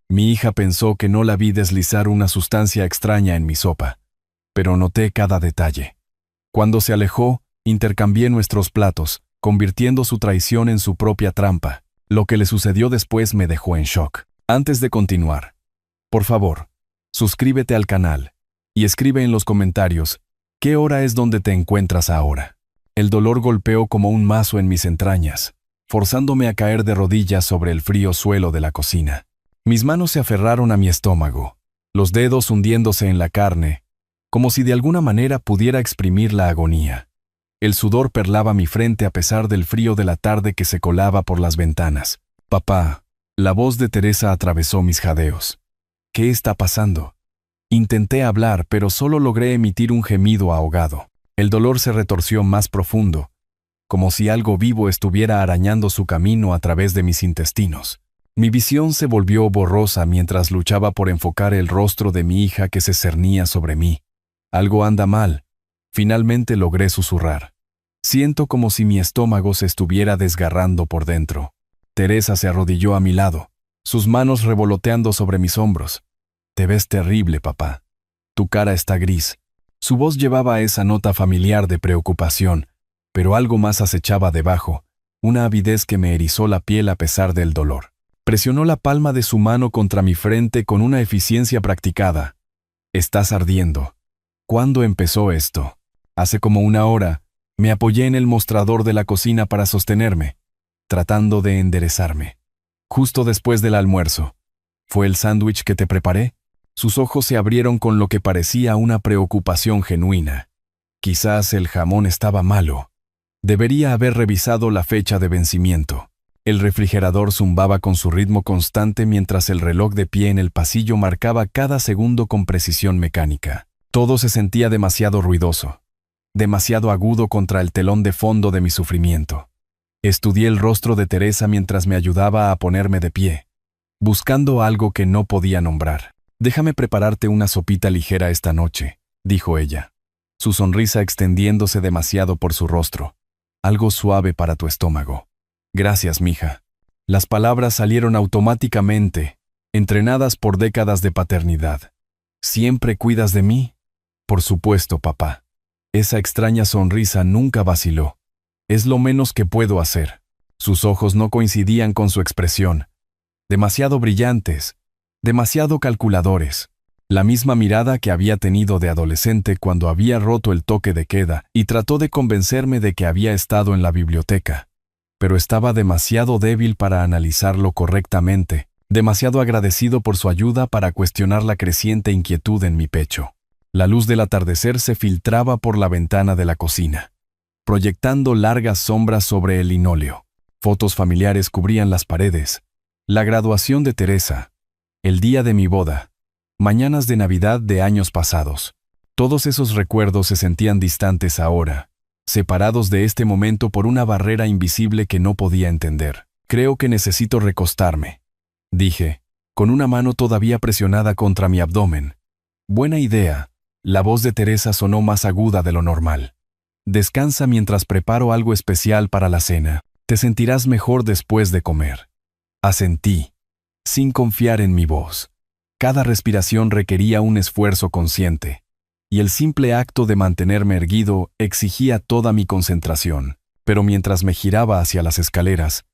Mi hija pensó que no la vi deslizar una sustancia extraña en mi sopa, pero noté cada detalle. Cuando se alejó, intercambié nuestros platos, convirtiendo su traición en su propia trampa. Lo que le sucedió después me dejó en shock. Antes de continuar, por favor, suscríbete al canal y escribe en los comentarios qué hora es donde te encuentras ahora. El dolor golpeó como un mazo en mis entrañas, forzándome a caer de rodillas sobre el frío suelo de la cocina. Mis manos se aferraron a mi estómago, los dedos hundiéndose en la carne, como si de alguna manera pudiera exprimir la agonía. El sudor perlaba mi frente a pesar del frío de la tarde que se colaba por las ventanas. Papá, la voz de Teresa atravesó mis jadeos. ¿Qué está pasando? Intenté hablar, pero solo logré emitir un gemido ahogado. El dolor se retorció más profundo, como si algo vivo estuviera arañando su camino a través de mis intestinos. Mi visión se volvió borrosa mientras luchaba por enfocar el rostro de mi hija que se cernía sobre mí. Algo anda mal. Finalmente logré susurrar. Siento como si mi estómago se estuviera desgarrando por dentro. Teresa se arrodilló a mi lado, sus manos revoloteando sobre mis hombros. Te ves terrible, papá. Tu cara está gris. Su voz llevaba esa nota familiar de preocupación, pero algo más acechaba debajo, una avidez que me erizó la piel a pesar del dolor. Presionó la palma de su mano contra mi frente con una eficiencia practicada. Estás ardiendo. ¿Cuándo empezó esto? Hace como una hora, me apoyé en el mostrador de la cocina para sostenerme, tratando de enderezarme. Justo después del almuerzo. ¿Fue el sándwich que te preparé? Sus ojos se abrieron con lo que parecía una preocupación genuina. Quizás el jamón estaba malo. Debería haber revisado la fecha de vencimiento. El refrigerador zumbaba con su ritmo constante mientras el reloj de pie en el pasillo marcaba cada segundo con precisión mecánica. Todo se sentía demasiado ruidoso, demasiado agudo contra el telón de fondo de mi sufrimiento. Estudié el rostro de Teresa mientras me ayudaba a ponerme de pie, buscando algo que no podía nombrar. Déjame prepararte una sopita ligera esta noche, dijo ella, su sonrisa extendiéndose demasiado por su rostro. Algo suave para tu estómago. Gracias, mija. Las palabras salieron automáticamente, entrenadas por décadas de paternidad. ¿Siempre cuidas de mí? Por supuesto, papá. Esa extraña sonrisa nunca vaciló. Es lo menos que puedo hacer. Sus ojos no coincidían con su expresión. Demasiado brillantes, demasiado calculadores. La misma mirada que había tenido de adolescente cuando había roto el toque de queda y trató de convencerme de que había estado en la biblioteca. Pero estaba demasiado débil para analizarlo correctamente, demasiado agradecido por su ayuda para cuestionar la creciente inquietud en mi pecho. La luz del atardecer se filtraba por la ventana de la cocina, proyectando largas sombras sobre el linóleo. Fotos familiares cubrían las paredes. La graduación de Teresa, el día de mi boda, mañanas de Navidad de años pasados. Todos esos recuerdos se sentían distantes ahora, separados de este momento por una barrera invisible que no podía entender. Creo que necesito recostarme, dije, con una mano todavía presionada contra mi abdomen. Buena idea. La voz de Teresa sonó más aguda de lo normal. Descansa mientras preparo algo especial para la cena. Te sentirás mejor después de comer. Asentí, sin confiar en mi voz. Cada respiración requería un esfuerzo consciente, y el simple acto de mantenerme erguido exigía toda mi concentración. Pero mientras me giraba hacia las escaleras,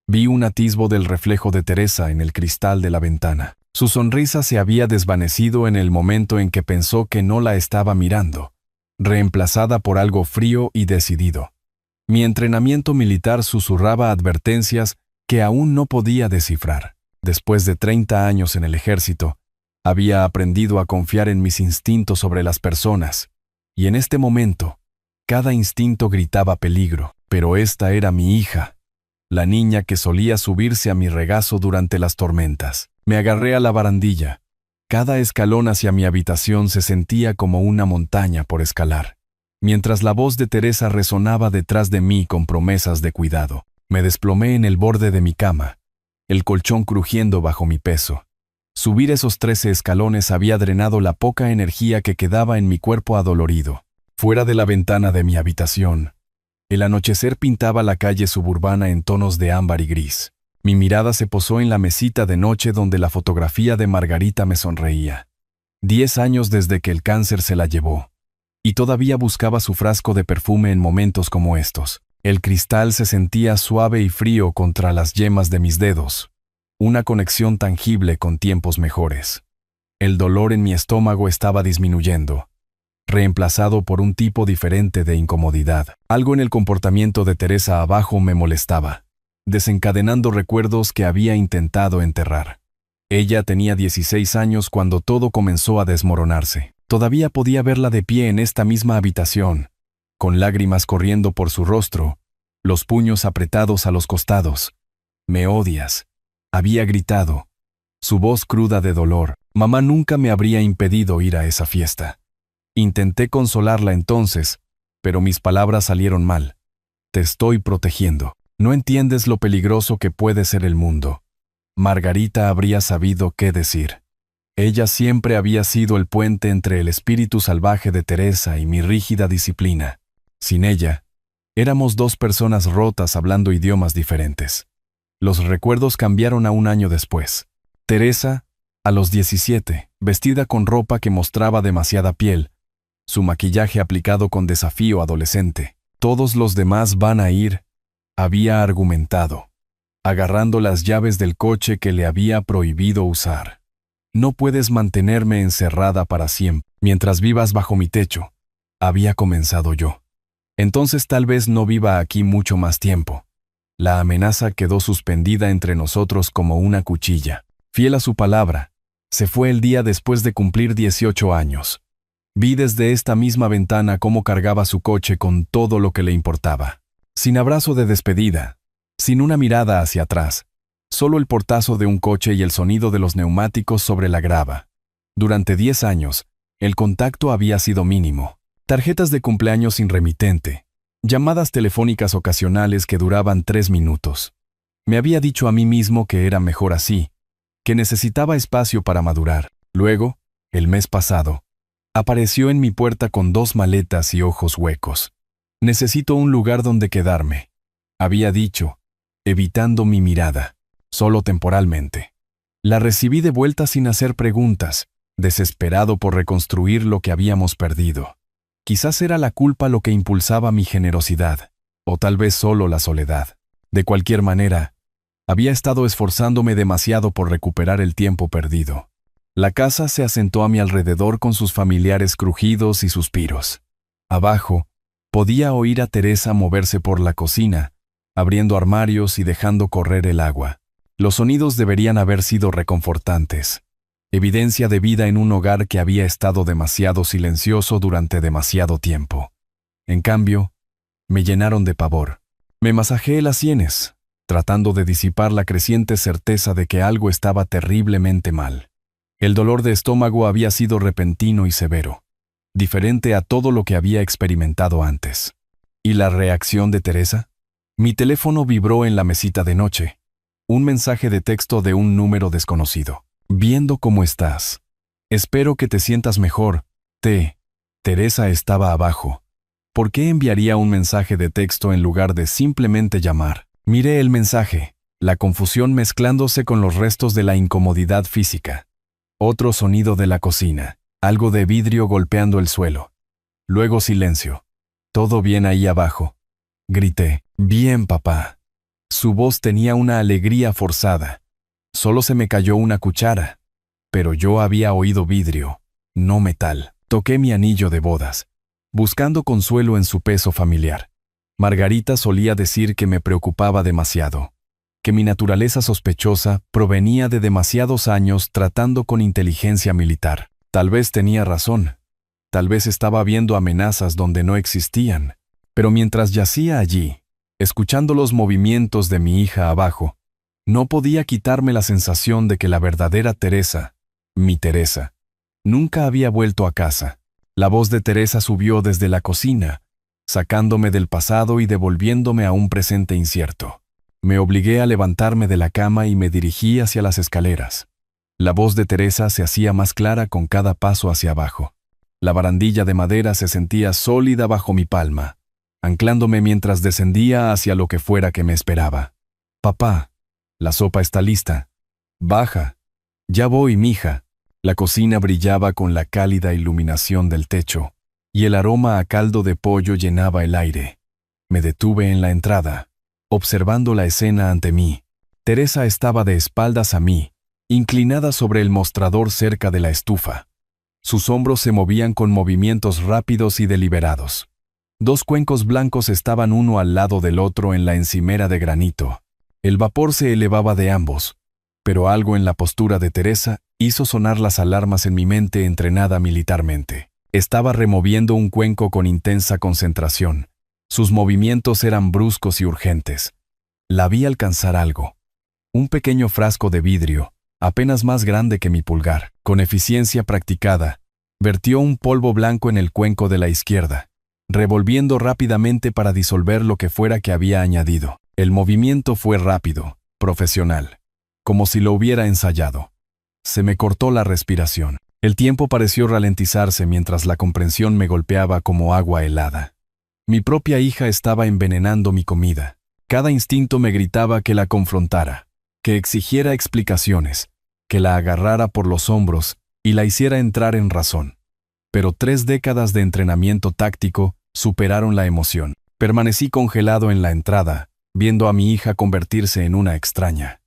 vi un atisbo del reflejo de Teresa en el cristal de la ventana. Su sonrisa se había desvanecido en el momento en que pensó que no la estaba mirando, reemplazada por algo frío y decidido. Mi entrenamiento militar susurraba advertencias que aún no podía descifrar. Después de 30 años en el ejército, había aprendido a confiar en mis instintos sobre las personas, y en este momento, cada instinto gritaba peligro. Pero esta era mi hija, la niña que solía subirse a mi regazo durante las tormentas. Me agarré a la barandilla. Cada escalón hacia mi habitación se sentía como una montaña por escalar, mientras la voz de Teresa resonaba detrás de mí con promesas de cuidado. Me desplomé en el borde de mi cama, el colchón crujiendo bajo mi peso. Subir esos 13 escalones había drenado la poca energía que quedaba en mi cuerpo adolorido. Fuera de la ventana de mi habitación, el anochecer pintaba la calle suburbana en tonos de ámbar y gris. Mi mirada se posó en la mesita de noche donde la fotografía de Margarita me sonreía. 10 años desde que el cáncer se la llevó. Y todavía buscaba su frasco de perfume en momentos como estos. El cristal se sentía suave y frío contra las yemas de mis dedos. Una conexión tangible con tiempos mejores. El dolor en mi estómago estaba disminuyendo, reemplazado por un tipo diferente de incomodidad. Algo en el comportamiento de Teresa abajo me molestaba, desencadenando recuerdos que había intentado enterrar. Ella tenía 16 años cuando todo comenzó a desmoronarse. Todavía podía verla de pie en esta misma habitación, con lágrimas corriendo por su rostro, los puños apretados a los costados. «Me odias», había gritado, su voz cruda de dolor. Mamá nunca me habría impedido ir a esa fiesta. Intenté consolarla entonces, pero mis palabras salieron mal. «Te estoy protegiendo. No entiendes lo peligroso que puede ser el mundo». Margarita habría sabido qué decir. Ella siempre había sido el puente entre el espíritu salvaje de Teresa y mi rígida disciplina. Sin ella, éramos dos personas rotas hablando idiomas diferentes. Los recuerdos cambiaron a un año después. Teresa, a los 17, vestida con ropa que mostraba demasiada piel, su maquillaje aplicado con desafío adolescente. «Todos los demás van a ir», había argumentado, agarrando las llaves del coche que le había prohibido usar. «No puedes mantenerme encerrada para siempre, mientras vivas bajo mi techo», había comenzado yo. «Entonces tal vez no viva aquí mucho más tiempo». La amenaza quedó suspendida entre nosotros como una cuchilla. Fiel a su palabra, se fue el día después de cumplir 18 años. Vi desde esta misma ventana cómo cargaba su coche con todo lo que le importaba. Sin abrazo de despedida, sin una mirada hacia atrás, solo el portazo de un coche y el sonido de los neumáticos sobre la grava. Durante 10 años, el contacto había sido mínimo. Tarjetas de cumpleaños sin remitente, llamadas telefónicas ocasionales que duraban 3 minutos. Me había dicho a mí mismo que era mejor así, que necesitaba espacio para madurar. Luego, el mes pasado, apareció en mi puerta con 2 maletas y ojos huecos. «Necesito un lugar donde quedarme», había dicho, evitando mi mirada, solo temporalmente. La recibí de vuelta sin hacer preguntas, desesperado por reconstruir lo que habíamos perdido. Quizás era la culpa lo que impulsaba mi generosidad, o tal vez solo la soledad. De cualquier manera, había estado esforzándome demasiado por recuperar el tiempo perdido. La casa se asentó a mi alrededor con sus familiares crujidos y suspiros. Abajo, podía oír a Teresa moverse por la cocina, abriendo armarios y dejando correr el agua. Los sonidos deberían haber sido reconfortantes. Evidencia de vida en un hogar que había estado demasiado silencioso durante demasiado tiempo. En cambio, me llenaron de pavor. Me masajeé las sienes, tratando de disipar la creciente certeza de que algo estaba terriblemente mal. El dolor de estómago había sido repentino y severo, diferente a todo lo que había experimentado antes. ¿Y la reacción de Teresa? Mi teléfono vibró en la mesita de noche. Un mensaje de texto de un número desconocido. «Viendo cómo estás. Espero que te sientas mejor. Teresa estaba abajo. ¿Por qué enviaría un mensaje de texto en lugar de simplemente llamar? Miré el mensaje, la confusión mezclándose con los restos de la incomodidad física. Otro sonido de la cocina, algo de vidrio golpeando el suelo. Luego silencio. «¿Todo bien ahí abajo?», grité. «Bien, papá». Su voz tenía una alegría forzada. Solo se me cayó una cuchara, pero yo había oído vidrio, no metal. Toqué mi anillo de bodas, buscando consuelo en su peso familiar. Margarita solía decir que me preocupaba demasiado, que mi naturaleza sospechosa provenía de demasiados años tratando con inteligencia militar. Tal vez tenía razón, tal vez estaba viendo amenazas donde no existían, pero mientras yacía allí, escuchando los movimientos de mi hija abajo, no podía quitarme la sensación de que la verdadera Teresa, mi Teresa, nunca había vuelto a casa. La voz de Teresa subió desde la cocina, sacándome del pasado y devolviéndome a un presente incierto. Me obligué a levantarme de la cama y me dirigí hacia las escaleras. La voz de Teresa se hacía más clara con cada paso hacia abajo. La barandilla de madera se sentía sólida bajo mi palma, anclándome mientras descendía hacia lo que fuera que me esperaba. «Papá», La sopa está lista. Baja. Ya voy, mija. La cocina brillaba con la cálida iluminación del techo, y el aroma a caldo de pollo llenaba el aire. Me detuve en la entrada, observando la escena ante mí. Teresa estaba de espaldas a mí, inclinada sobre el mostrador cerca de la estufa. Sus hombros se movían con movimientos rápidos y deliberados. 2 cuencos blancos estaban uno al lado del otro en la encimera de granito. El vapor se elevaba de ambos, pero algo en la postura de Teresa hizo sonar las alarmas en mi mente entrenada militarmente. Estaba removiendo un cuenco con intensa concentración. Sus movimientos eran bruscos y urgentes. La vi alcanzar algo. Un pequeño frasco de vidrio, apenas más grande que mi pulgar, con eficiencia practicada, vertió un polvo blanco en el cuenco de la izquierda, revolviendo rápidamente para disolver lo que fuera que había añadido. El movimiento fue rápido, profesional, como si lo hubiera ensayado. Se me cortó la respiración. El tiempo pareció ralentizarse mientras la comprensión me golpeaba como agua helada. Mi propia hija estaba envenenando mi comida. Cada instinto me gritaba que la confrontara, que exigiera explicaciones, que la agarrara por los hombros y la hiciera entrar en razón. Pero 3 décadas de entrenamiento táctico superaron la emoción. Permanecí congelado en la entrada, viendo a mi hija convertirse en una extraña.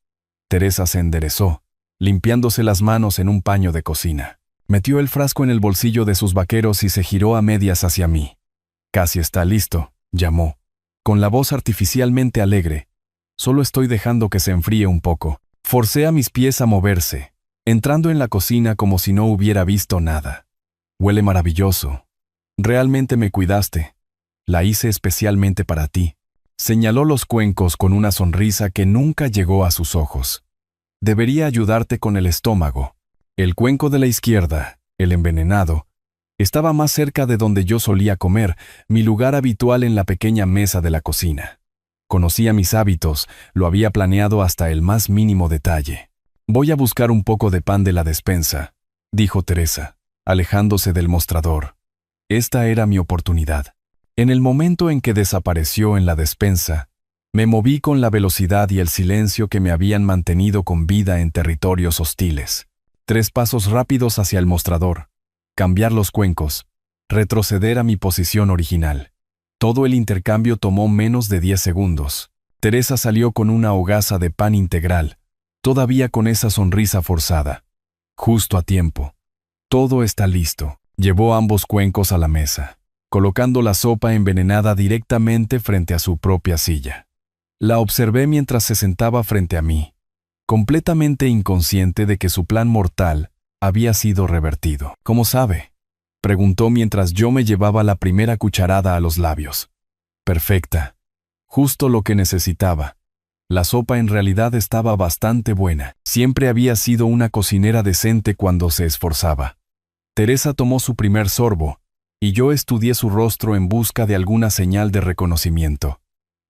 Teresa se enderezó, limpiándose las manos en un paño de cocina. Metió el frasco en el bolsillo de sus vaqueros y se giró a medias hacia mí. «Casi está listo», llamó, con la voz artificialmente alegre. «Solo estoy dejando que se enfríe un poco». Forcé a mis pies a moverse, entrando en la cocina como si no hubiera visto nada. «Huele maravilloso. Realmente me cuidaste. La hice especialmente para ti». Señaló los cuencos con una sonrisa que nunca llegó a sus ojos. «Debería ayudarte con el estómago». El cuenco de la izquierda, el envenenado, estaba más cerca de donde yo solía comer, mi lugar habitual en la pequeña mesa de la cocina. Conocía mis hábitos, lo había planeado hasta el más mínimo detalle. «Voy a buscar un poco de pan de la despensa», dijo Teresa, alejándose del mostrador. Esta era mi oportunidad. En el momento en que desapareció en la despensa, me moví con la velocidad y el silencio que me habían mantenido con vida en territorios hostiles. 3 pasos rápidos hacia el mostrador, cambiar los cuencos, retroceder a mi posición original. Todo el intercambio tomó menos de 10 segundos. Teresa salió con una hogaza de pan integral, todavía con esa sonrisa forzada. Justo a tiempo. «Todo está listo». Llevó ambos cuencos a la mesa, colocando la sopa envenenada directamente frente a su propia silla. La observé mientras se sentaba frente a mí, completamente inconsciente de que su plan mortal había sido revertido. «¿Cómo sabe?», preguntó mientras yo me llevaba la primera cucharada a los labios. «Perfecta. Justo lo que necesitaba». La sopa en realidad estaba bastante buena. Siempre había sido una cocinera decente cuando se esforzaba. Teresa tomó su primer sorbo, y yo estudié su rostro en busca de alguna señal de reconocimiento.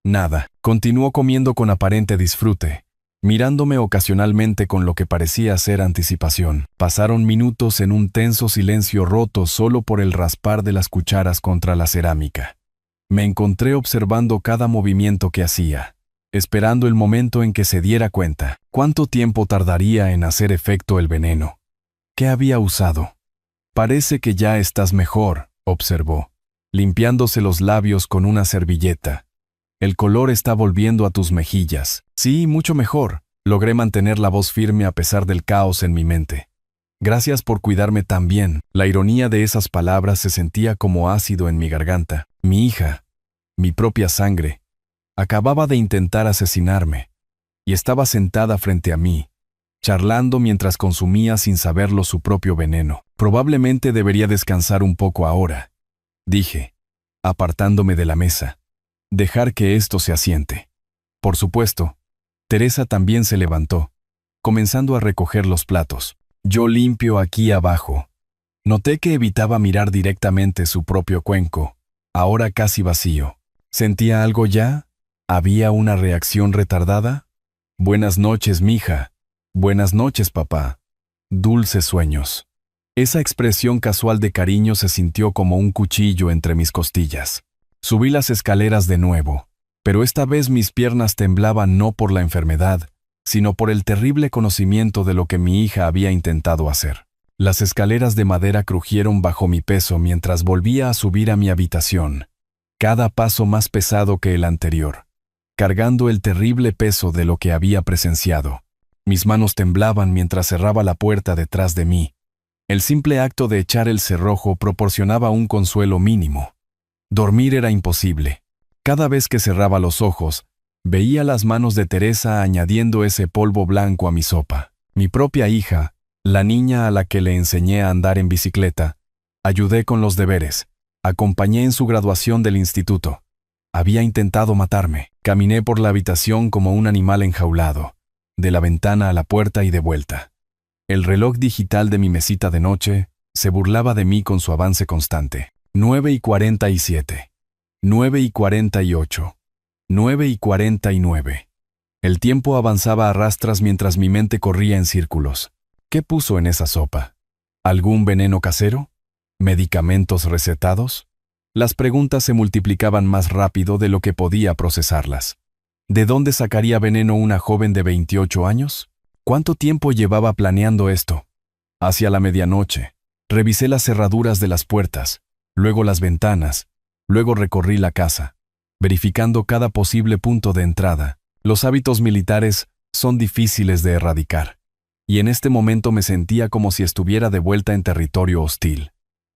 Nada. Continuó comiendo con aparente disfrute, mirándome ocasionalmente con lo que parecía ser anticipación. Pasaron minutos en un tenso silencio roto solo por el raspar de las cucharas contra la cerámica. Me encontré observando cada movimiento que hacía, esperando el momento en que se diera cuenta. ¿Cuánto tiempo tardaría en hacer efecto el veneno? ¿Qué había usado? «Parece que ya estás mejor», observó, limpiándose los labios con una servilleta. «El color está volviendo a tus mejillas». «Sí, mucho mejor». Logré mantener la voz firme a pesar del caos en mi mente. «Gracias por cuidarme tan bien». La ironía de esas palabras se sentía como ácido en mi garganta. Mi hija, mi propia sangre, acababa de intentar asesinarme, y estaba sentada frente a mí, charlando mientras consumía sin saberlo su propio veneno. «Probablemente debería descansar un poco ahora», dije, apartándome de la mesa. «Dejar que esto se asiente». Por supuesto. Teresa también se levantó, comenzando a recoger los platos. «Yo limpio aquí abajo». Noté que evitaba mirar directamente su propio cuenco, ahora casi vacío. ¿Sentía algo ya? ¿Había una reacción retardada? «Buenas noches, mija». «Buenas noches, papá». Dulces sueños. Esa expresión casual de cariño se sintió como un cuchillo entre mis costillas. Subí las escaleras de nuevo, pero esta vez mis piernas temblaban no por la enfermedad, sino por el terrible conocimiento de lo que mi hija había intentado hacer. Las escaleras de madera crujieron bajo mi peso mientras volvía a subir a mi habitación, cada paso más pesado que el anterior, cargando el terrible peso de lo que había presenciado. Mis manos temblaban mientras cerraba la puerta detrás de mí. El simple acto de echar el cerrojo proporcionaba un consuelo mínimo. Dormir era imposible. Cada vez que cerraba los ojos, veía las manos de Teresa añadiendo ese polvo blanco a mi sopa. Mi propia hija, la niña a la que le enseñé a andar en bicicleta, ayudé con los deberes, acompañé en su graduación del instituto. Había intentado matarme. Caminé por la habitación como un animal enjaulado, de la ventana a la puerta y de vuelta. El reloj digital de mi mesita de noche se burlaba de mí con su avance constante. 9:47, 9:48, 9:49. El tiempo avanzaba a rastras mientras mi mente corría en círculos. ¿Qué puso en esa sopa? ¿Algún veneno casero? ¿Medicamentos recetados? Las preguntas se multiplicaban más rápido de lo que podía procesarlas. ¿De dónde sacaría veneno una joven de 28 años? ¿Cuánto tiempo llevaba planeando esto? Hacia la medianoche, revisé las cerraduras de las puertas, luego las ventanas, luego recorrí la casa, verificando cada posible punto de entrada. Los hábitos militares son difíciles de erradicar, y en este momento me sentía como si estuviera de vuelta en territorio hostil.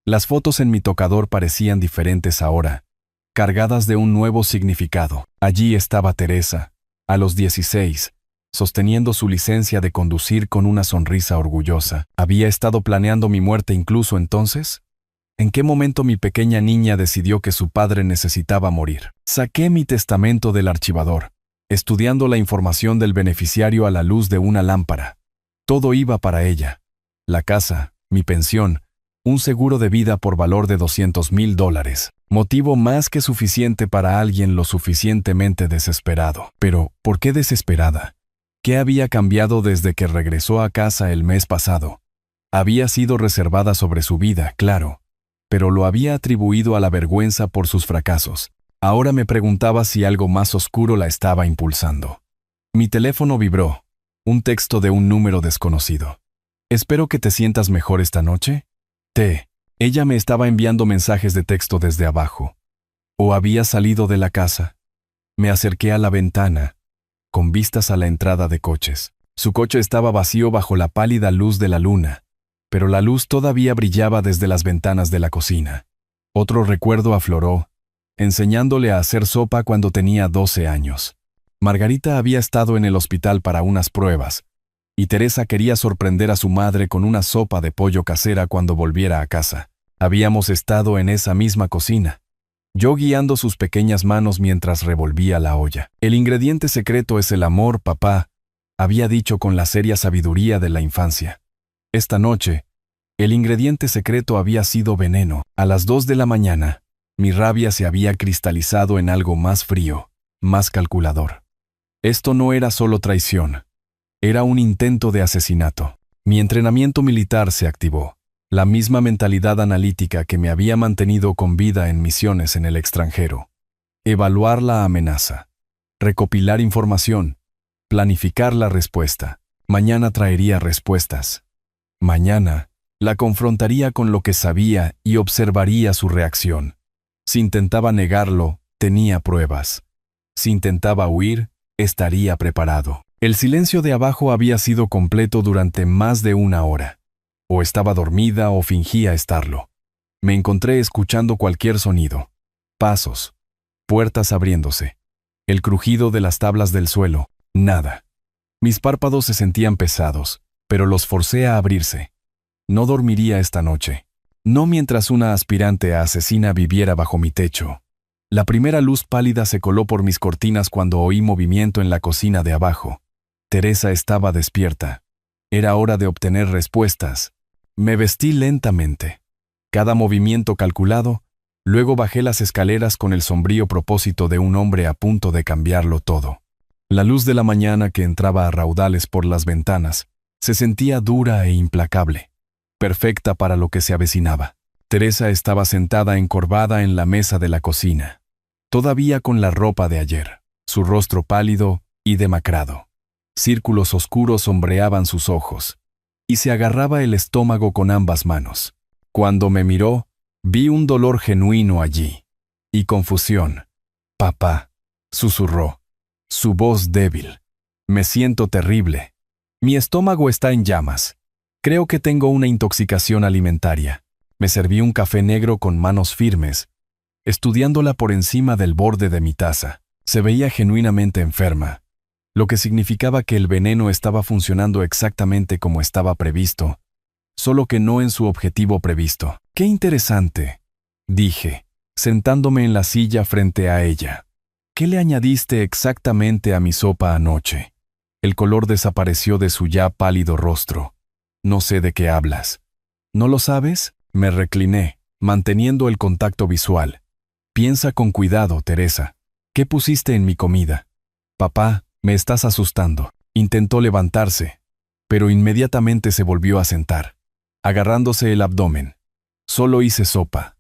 Las fotos en mi tocador parecían diferentes ahora, cargadas de un nuevo significado. Allí estaba Teresa, a los 16, sosteniendo su licencia de conducir con una sonrisa orgullosa. ¿Había estado planeando mi muerte incluso entonces? ¿En qué momento mi pequeña niña decidió que su padre necesitaba morir? Saqué mi testamento del archivador, estudiando la información del beneficiario a la luz de una lámpara. Todo iba para ella. La casa, mi pensión, un seguro de vida por valor de $200,000. Motivo más que suficiente para alguien lo suficientemente desesperado. Pero, ¿por qué desesperada? ¿Qué había cambiado desde que regresó a casa el mes pasado? Había sido reservada sobre su vida, claro, pero lo había atribuido a la vergüenza por sus fracasos. Ahora me preguntaba si algo más oscuro la estaba impulsando. Mi teléfono vibró. Un texto de un número desconocido. «Espero que te sientas mejor esta noche. Ella me estaba enviando mensajes de texto desde abajo. ¿O había salido de la casa? Me acerqué a la ventana, con vistas a la entrada de coches. Su coche estaba vacío bajo la pálida luz de la luna, pero la luz todavía brillaba desde las ventanas de la cocina. Otro recuerdo afloró, enseñándole a hacer sopa cuando tenía 12 años. Margarita había estado en el hospital para unas pruebas, y Teresa quería sorprender a su madre con una sopa de pollo casera cuando volviera a casa. Habíamos estado en esa misma cocina, yo guiando sus pequeñas manos mientras revolvía la olla. «El ingrediente secreto es el amor, papá», había dicho con la seria sabiduría de la infancia. Esta noche, el ingrediente secreto había sido veneno. A las 2 de la mañana, mi rabia se había cristalizado en algo más frío, más calculador. Esto no era solo traición, era un intento de asesinato. Mi entrenamiento militar se activó. La misma mentalidad analítica que me había mantenido con vida en misiones en el extranjero. Evaluar la amenaza, recopilar información, planificar la respuesta. Mañana traería respuestas. Mañana la confrontaría con lo que sabía y observaría su reacción. Si intentaba negarlo, tenía pruebas. Si intentaba huir, estaría preparado. El silencio de abajo había sido completo durante más de una hora. O estaba dormida o fingía estarlo. Me encontré escuchando cualquier sonido. Pasos. Puertas abriéndose. El crujido de las tablas del suelo. Nada. Mis párpados se sentían pesados, pero los forcé a abrirse. No dormiría esta noche. No mientras una aspirante a asesina viviera bajo mi techo. La primera luz pálida se coló por mis cortinas cuando oí movimiento en la cocina de abajo. Teresa estaba despierta. Era hora de obtener respuestas. Me vestí lentamente. Cada movimiento calculado, luego bajé las escaleras con el sombrío propósito de un hombre a punto de cambiarlo todo. La luz de la mañana que entraba a raudales por las ventanas se sentía dura e implacable, perfecta para lo que se avecinaba. Teresa estaba sentada encorvada en la mesa de la cocina, todavía con la ropa de ayer, su rostro pálido y demacrado. Círculos oscuros sombreaban sus ojos, y se agarraba el estómago con ambas manos. Cuando me miró, vi un dolor genuino allí, y confusión. «Papá», susurró, su voz débil. «Me siento terrible. Mi estómago está en llamas. Creo que tengo una intoxicación alimentaria». Me serví un café negro con manos firmes, estudiándola por encima del borde de mi taza. Se veía genuinamente enferma, lo que significaba que el veneno estaba funcionando exactamente como estaba previsto, solo que no en su objetivo previsto. «Qué interesante», dije, sentándome en la silla frente a ella. «¿Qué le añadiste exactamente a mi sopa anoche?» El color desapareció de su ya pálido rostro. «No sé de qué hablas». «¿No lo sabes?» Me recliné, manteniendo el contacto visual. «Piensa con cuidado, Teresa. ¿Qué pusiste en mi comida?» «Papá, me estás asustando». Intentó levantarse, pero inmediatamente se volvió a sentar, agarrándose el abdomen. «Solo hice sopa.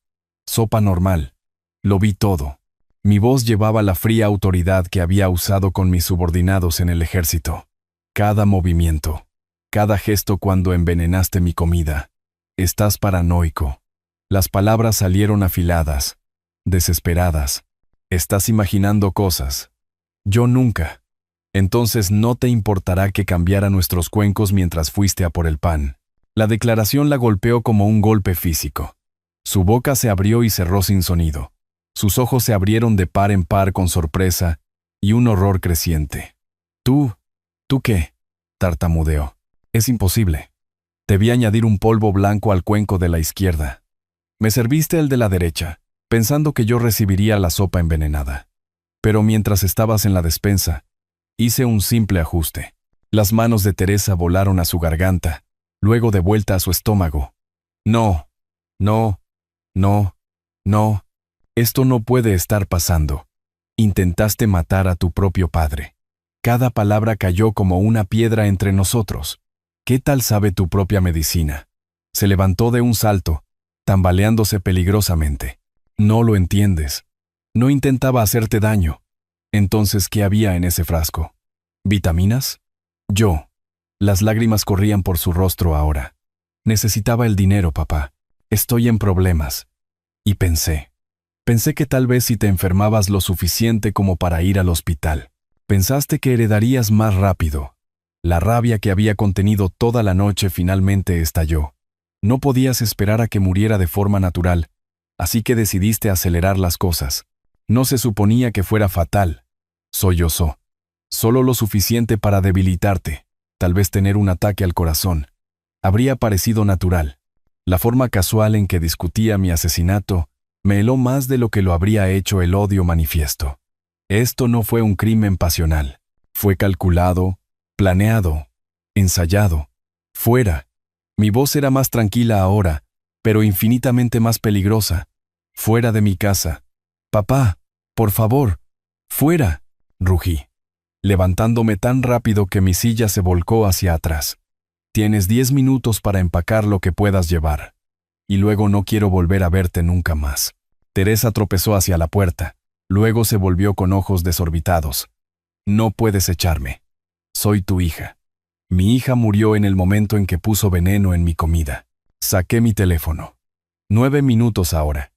Sopa normal. Lo vi todo». Mi voz llevaba la fría autoridad que había usado con mis subordinados en el ejército. «Cada movimiento, cada gesto cuando envenenaste mi comida. Estás paranoico». Las palabras salieron afiladas, desesperadas. «Estás imaginando cosas». «Yo nunca». «Entonces no te importará que cambiara nuestros cuencos mientras fuiste a por el pan». La declaración la golpeó como un golpe físico. Su boca se abrió y cerró sin sonido. Sus ojos se abrieron de par en par con sorpresa y un horror creciente. ¿Tú qué?», tartamudeó. «Es imposible. Te vi añadir un polvo blanco al cuenco de la izquierda. Me serviste el de la derecha, pensando que yo recibiría la sopa envenenada. Pero mientras estabas en la despensa, hice un simple ajuste». Las manos de Teresa volaron a su garganta, luego de vuelta a su estómago. «No, no, no, no. Esto no puede estar pasando. Intentaste matar a tu propio padre». Cada palabra cayó como una piedra entre nosotros. «¿Qué tal sabe tu propia medicina?» Se levantó de un salto, tambaleándose peligrosamente. «No lo entiendes. No intentaba hacerte daño». «Entonces, ¿qué había en ese frasco? ¿Vitaminas?» «Yo». Las lágrimas corrían por su rostro ahora. «Necesitaba el dinero, papá. Estoy en problemas». Y pensé que tal vez si te enfermabas lo suficiente como para ir al hospital, pensaste que heredarías más rápido. La rabia que había contenido toda la noche finalmente estalló. No podías esperar a que muriera de forma natural, así que decidiste acelerar las cosas. No se suponía que fuera fatal. Sollozó. Solo lo suficiente para debilitarte, tal vez tener un ataque al corazón. Habría parecido natural. La forma casual en que discutía mi asesinato me heló más de lo que lo habría hecho el odio manifiesto. Esto no fue un crimen pasional. Fue calculado, planeado, ensayado. Fuera. Mi voz era más tranquila ahora, pero infinitamente más peligrosa. «Fuera de mi casa». «Papá, por favor, fuera», rugí, levantándome tan rápido que mi silla se volcó hacia atrás. «Tienes 10 minutos para empacar lo que puedas llevar. Y luego no quiero volver a verte nunca más». Teresa tropezó hacia la puerta, luego se volvió con ojos desorbitados. «No puedes echarme. Soy tu hija. Mi hija murió en el momento en que puso veneno en mi comida». Saqué mi teléfono. 9 minutos ahora.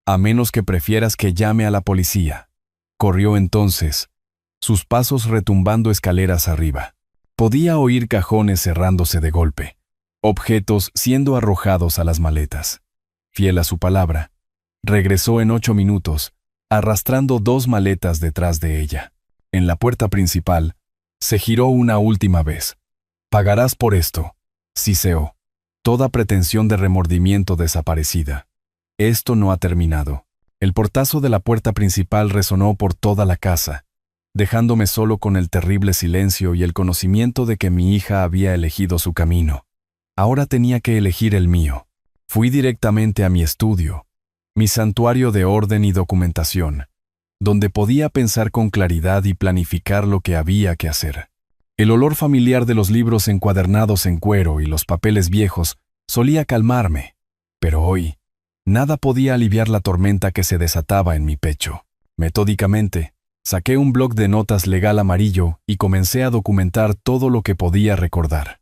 «A menos que prefieras que llame a la policía». Corrió entonces, sus pasos retumbando escaleras arriba. Podía oír cajones cerrándose de golpe, objetos siendo arrojados a las maletas. Fiel a su palabra, regresó en 8 minutos, arrastrando 2 maletas detrás de ella. En la puerta principal, se giró una última vez. «Pagarás por esto», siseó, toda pretensión de remordimiento desaparecida. «Esto no ha terminado». El portazo de la puerta principal resonó por toda la casa, dejándome solo con el terrible silencio y el conocimiento de que mi hija había elegido su camino. Ahora tenía que elegir el mío. Fui directamente a mi estudio, mi santuario de orden y documentación, donde podía pensar con claridad y planificar lo que había que hacer. El olor familiar de los libros encuadernados en cuero y los papeles viejos solía calmarme, pero hoy, nada podía aliviar la tormenta que se desataba en mi pecho. Metódicamente, Saqué un bloc de notas legal amarillo y comencé a documentar todo lo que podía recordar.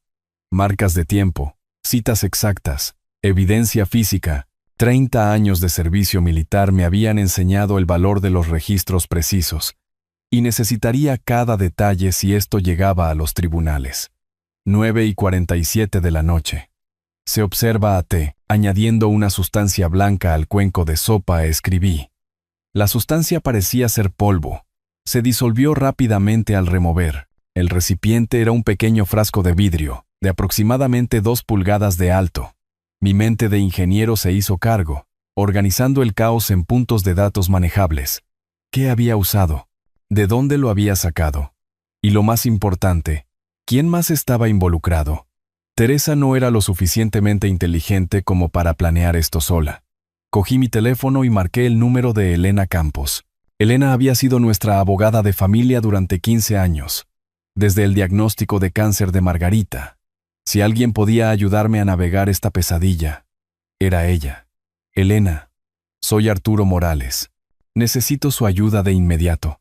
Marcas de tiempo, citas exactas, evidencia física. 30 años de servicio militar me habían enseñado el valor de los registros precisos, y necesitaría cada detalle si esto llegaba a los tribunales. 9:47 de la noche. Se observa a T. Añadiendo una sustancia blanca al cuenco de sopa, escribí. La sustancia parecía ser polvo. Se disolvió rápidamente al remover. El recipiente era un pequeño frasco de vidrio, de aproximadamente 2 pulgadas de alto. Mi mente de ingeniero se hizo cargo, organizando el caos en puntos de datos manejables. ¿Qué había usado? ¿De dónde lo había sacado? Y lo más importante, ¿quién más estaba involucrado? Teresa no era lo suficientemente inteligente como para planear esto sola. Cogí mi teléfono y marqué el número de Elena Campos. Elena había sido nuestra abogada de familia durante 15 años, desde el diagnóstico de cáncer de Margarita. Si alguien podía ayudarme a navegar esta pesadilla, era ella. Elena, soy Arturo Morales. Necesito su ayuda de inmediato.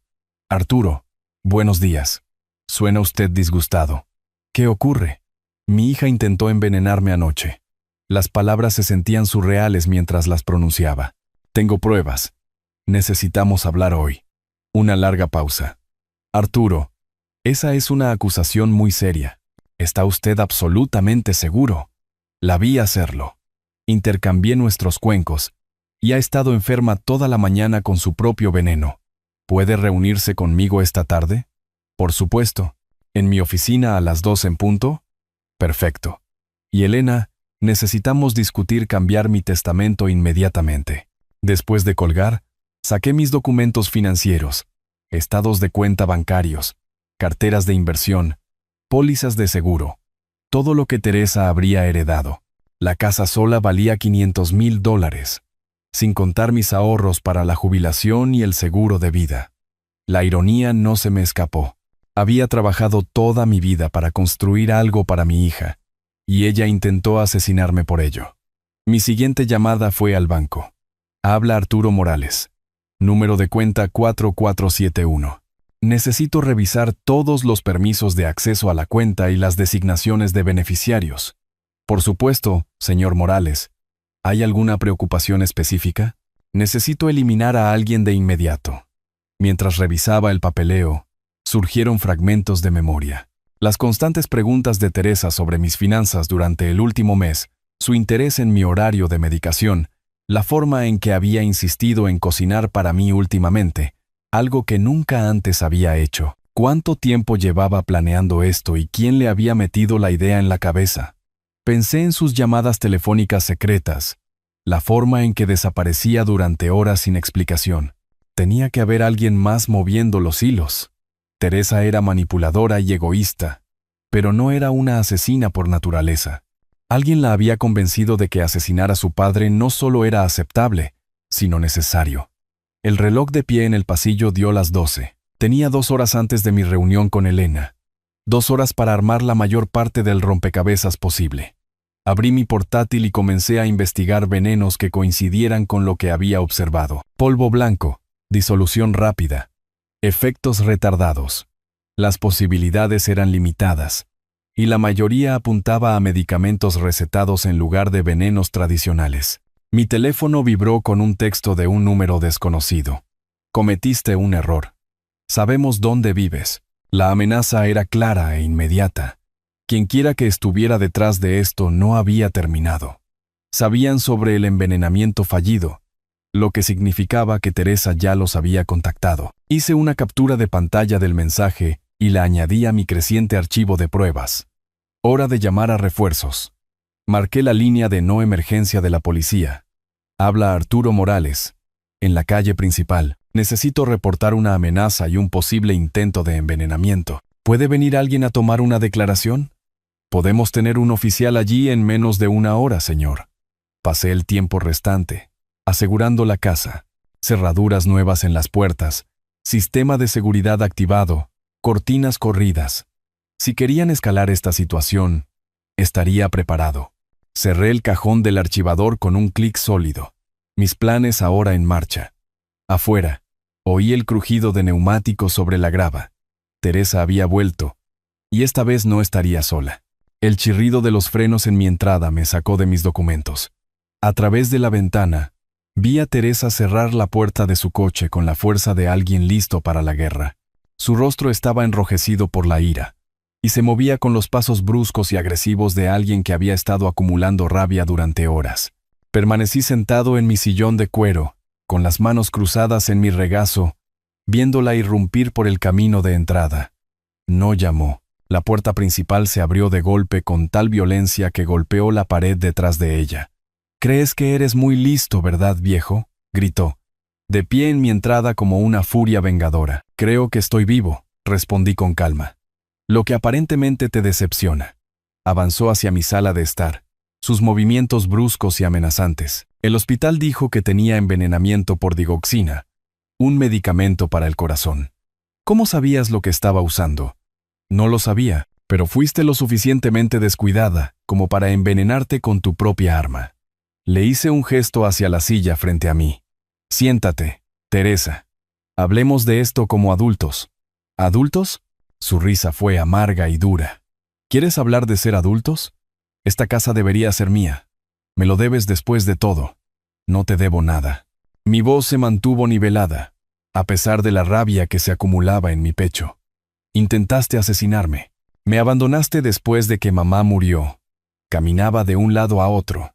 Arturo, buenos días. Suena usted disgustado. ¿Qué ocurre? Mi hija intentó envenenarme anoche. Las palabras se sentían surreales mientras las pronunciaba. Tengo pruebas. Necesitamos hablar hoy. Una larga pausa. Arturo, esa es una acusación muy seria. ¿Está usted absolutamente seguro? La vi hacerlo. Intercambié nuestros cuencos, y ha estado enferma toda la mañana con su propio veneno. ¿Puede reunirse conmigo esta tarde? Por supuesto. ¿En mi oficina a las 2 en punto? Perfecto. Y Elena, necesitamos discutir cambiar mi testamento inmediatamente. Después de colgar, saqué mis documentos financieros, estados de cuenta bancarios, carteras de inversión, pólizas de seguro, todo lo que Teresa habría heredado. La casa sola valía $500,000, sin contar mis ahorros para la jubilación y el seguro de vida. La ironía no se me escapó. Había trabajado toda mi vida para construir algo para mi hija, y ella intentó asesinarme por ello. Mi siguiente llamada fue al banco. Habla Arturo Morales. Número de cuenta 4471. Necesito revisar todos los permisos de acceso a la cuenta y las designaciones de beneficiarios. Por supuesto, señor Morales. ¿Hay alguna preocupación específica? Necesito eliminar a alguien de inmediato. Mientras revisaba el papeleo, surgieron fragmentos de memoria. Las constantes preguntas de Teresa sobre mis finanzas durante el último mes, su interés en mi horario de medicación, la forma en que había insistido en cocinar para mí últimamente, algo que nunca antes había hecho. ¿Cuánto tiempo llevaba planeando esto y quién le había metido la idea en la cabeza? Pensé en sus llamadas telefónicas secretas, la forma en que desaparecía durante horas sin explicación. Tenía que haber alguien más moviendo los hilos. Teresa era manipuladora y egoísta, pero no era una asesina por naturaleza. Alguien la había convencido de que asesinar a su padre no solo era aceptable, sino necesario. El reloj de pie en el pasillo dio las 12. Tenía 2 horas antes de mi reunión con Elena. 2 horas para armar la mayor parte del rompecabezas posible. Abrí mi portátil y comencé a investigar venenos que coincidieran con lo que había observado. Polvo blanco, disolución rápida, efectos retardados. Las posibilidades eran limitadas, y la mayoría apuntaba a medicamentos recetados en lugar de venenos tradicionales. Mi teléfono vibró con un texto de un número desconocido. Cometiste un error. Sabemos dónde vives. La amenaza era clara e inmediata. Quienquiera que estuviera detrás de esto no había terminado. Sabían sobre el envenenamiento fallido, lo que significaba que Teresa ya los había contactado. Hice una captura de pantalla del mensaje y la añadí a mi creciente archivo de pruebas. Hora de llamar a refuerzos. Marqué la línea de no emergencia de la policía. Habla Arturo Morales. En la calle principal. Necesito reportar una amenaza y un posible intento de envenenamiento. ¿Puede venir alguien a tomar una declaración? Podemos tener un oficial allí en menos de 1 hora, señor. Pasé el tiempo restante, asegurando la casa, cerraduras nuevas en las puertas, sistema de seguridad activado, cortinas corridas. Si querían escalar esta situación, estaría preparado. Cerré el cajón del archivador con un clic sólido. Mis planes ahora en marcha. Afuera, Oí el crujido de neumáticos sobre la grava. Teresa había vuelto, y esta vez no estaría sola. El chirrido de los frenos en mi entrada me sacó de mis documentos. A través de la ventana, vi a Teresa cerrar la puerta de su coche con la fuerza de alguien listo para la guerra. Su rostro estaba enrojecido por la ira, y se movía con los pasos bruscos y agresivos de alguien que había estado acumulando rabia durante horas. Permanecí sentado en mi sillón de cuero, con las manos cruzadas en mi regazo, viéndola irrumpir por el camino de entrada. No llamó. La puerta principal se abrió de golpe con tal violencia que golpeó la pared detrás de ella. «¿Crees que eres muy listo, verdad, viejo?», gritó, de pie en mi entrada como una furia vengadora. «Creo que estoy vivo», respondí con calma. «Lo que aparentemente te decepciona». Avanzó hacia mi sala de estar, sus movimientos bruscos y amenazantes. El hospital dijo que tenía envenenamiento por digoxina, un medicamento para el corazón. ¿Cómo sabías lo que estaba usando? No lo sabía, pero fuiste lo suficientemente descuidada como para envenenarte con tu propia arma. Le hice un gesto hacia la silla frente a mí. «Siéntate, Teresa. Hablemos de esto como adultos». «¿Adultos?». Su risa fue amarga y dura. «¿Quieres hablar de ser adultos? Esta casa debería ser mía. Me lo debes después de todo. No te debo nada». Mi voz se mantuvo nivelada, a pesar de la rabia que se acumulaba en mi pecho. «Intentaste asesinarme. Me abandonaste después de que mamá murió». Caminaba de un lado a otro,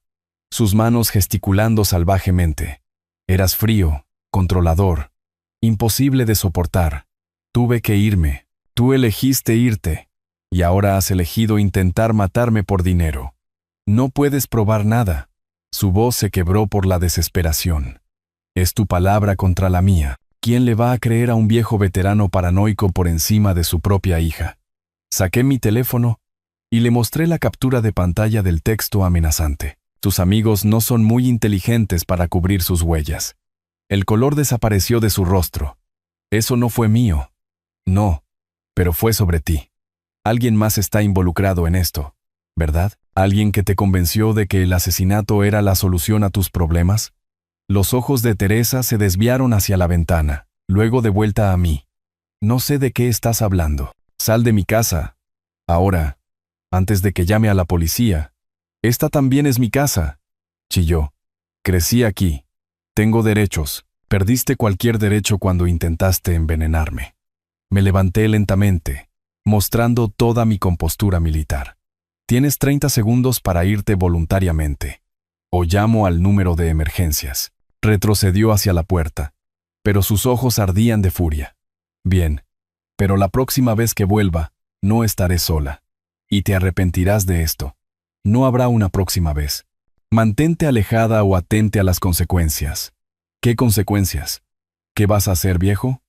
sus manos gesticulando salvajemente. «Eras frío, controlador, imposible de soportar. Tuve que irme. Tú elegiste irte, y ahora has elegido intentar matarme por dinero. No puedes probar nada». Su voz se quebró por la desesperación. «Es tu palabra contra la mía. ¿Quién le va a creer a un viejo veterano paranoico por encima de su propia hija?». Saqué mi teléfono y le mostré la captura de pantalla del texto amenazante. «Tus amigos no son muy inteligentes para cubrir sus huellas». El color desapareció de su rostro. «Eso no fue mío». «No, pero fue sobre ti. Alguien más está involucrado en esto, ¿verdad? ¿Alguien que te convenció de que el asesinato era la solución a tus problemas?». Los ojos de Teresa se desviaron hacia la ventana, luego de vuelta a mí. «No sé de qué estás hablando. Sal de mi casa. Ahora, antes de que llame a la policía. Esta también es mi casa», chilló. «Crecí aquí. Tengo derechos. Perdiste cualquier derecho cuando intentaste envenenarme». Me levanté lentamente, mostrando toda mi compostura militar. «Tienes 30 segundos para irte voluntariamente, o llamo al número de emergencias». Retrocedió hacia la puerta, pero sus ojos ardían de furia. «Bien, pero la próxima vez que vuelva, no estaré sola. Y te arrepentirás de esto. No habrá una próxima vez. Mantente alejada o atente a las consecuencias». «¿Qué consecuencias? ¿Qué vas a hacer, viejo?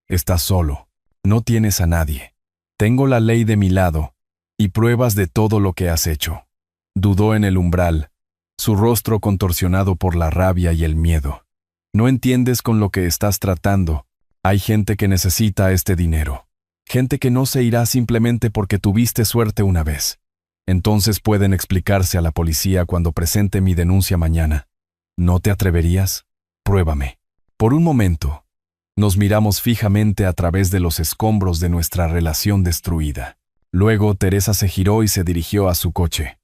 Estás solo. No tienes a nadie. Tengo la ley de mi lado y pruebas de todo lo que has hecho». Dudó en el umbral, su rostro contorsionado por la rabia y el miedo. «No entiendes con lo que estás tratando. Hay gente que necesita este dinero. Gente que no se irá simplemente porque tuviste suerte una vez. Entonces pueden explicarse a la policía cuando presente mi denuncia mañana. ¿No te atreverías? Pruébame». Por un momento, nos miramos fijamente a través de los escombros de nuestra relación destruida. Luego Teresa se giró y se dirigió a su coche.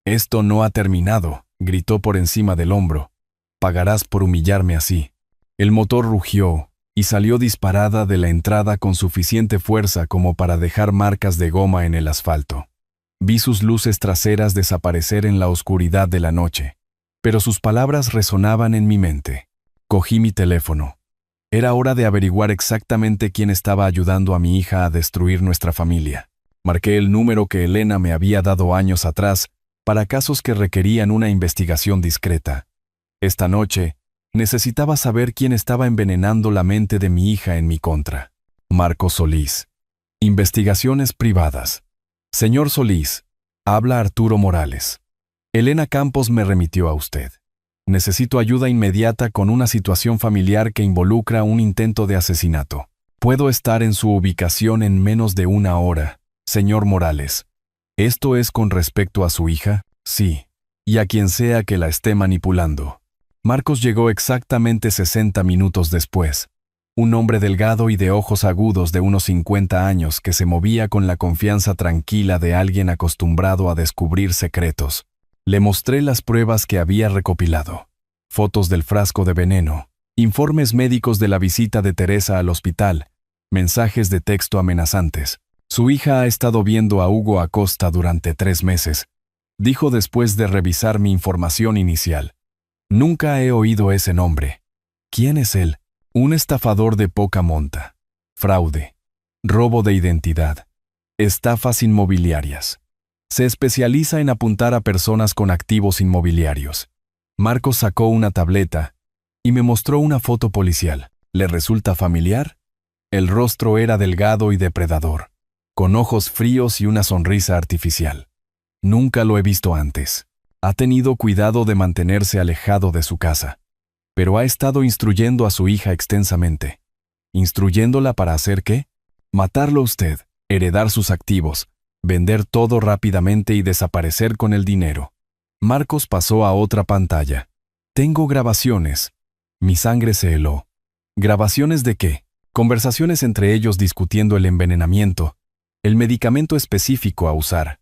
«Esto no ha terminado», gritó por encima del hombro. «Pagarás por humillarme así». El motor rugió y salió disparada de la entrada con suficiente fuerza como para dejar marcas de goma en el asfalto. Vi sus luces traseras desaparecer en la oscuridad de la noche, pero sus palabras resonaban en mi mente. Cogí mi teléfono. Era hora de averiguar exactamente quién estaba ayudando a mi hija a destruir nuestra familia. Marqué el número que Elena me había dado años atrás para casos que requerían una investigación discreta. Esta noche, necesitaba saber quién estaba envenenando la mente de mi hija en mi contra. Marcos Solís. Investigaciones privadas. «Señor Solís, habla Arturo Morales. Elena Campos me remitió a usted. Necesito ayuda inmediata con una situación familiar que involucra un intento de asesinato. Puedo estar en su ubicación en menos de 1 hora, señor Morales. ¿Esto es con respecto a su hija?». «Sí, y a quien sea que la esté manipulando». Marcos llegó exactamente 60 minutos después. un hombre delgado y de ojos agudos de unos 50 años que se movía con la confianza tranquila de alguien acostumbrado a descubrir secretos. Le mostré las pruebas que había recopilado. Fotos del frasco de veneno, informes médicos de la visita de Teresa al hospital, mensajes de texto amenazantes. Su hija ha estado viendo a Hugo Acosta durante 3 meses, dijo después de revisar mi información inicial. Nunca he oído ese nombre. ¿Quién es él? Un estafador de poca monta. Fraude. Robo de identidad. Estafas inmobiliarias. Se especializa en apuntar a personas con activos inmobiliarios. Marcos sacó una tableta y me mostró una foto policial. ¿Le resulta familiar? El rostro era delgado y depredador, con ojos fríos y una sonrisa artificial. Nunca lo he visto antes. Ha tenido cuidado de mantenerse alejado de su casa, pero ha estado instruyendo a su hija extensamente. ¿Instruyéndola para hacer qué? Matarlo a usted, heredar sus activos, vender todo rápidamente y desaparecer con el dinero. Marcos pasó a otra pantalla. Tengo grabaciones. Mi sangre se heló. ¿Grabaciones de qué? Conversaciones entre ellos discutiendo el envenenamiento, el medicamento específico a usar,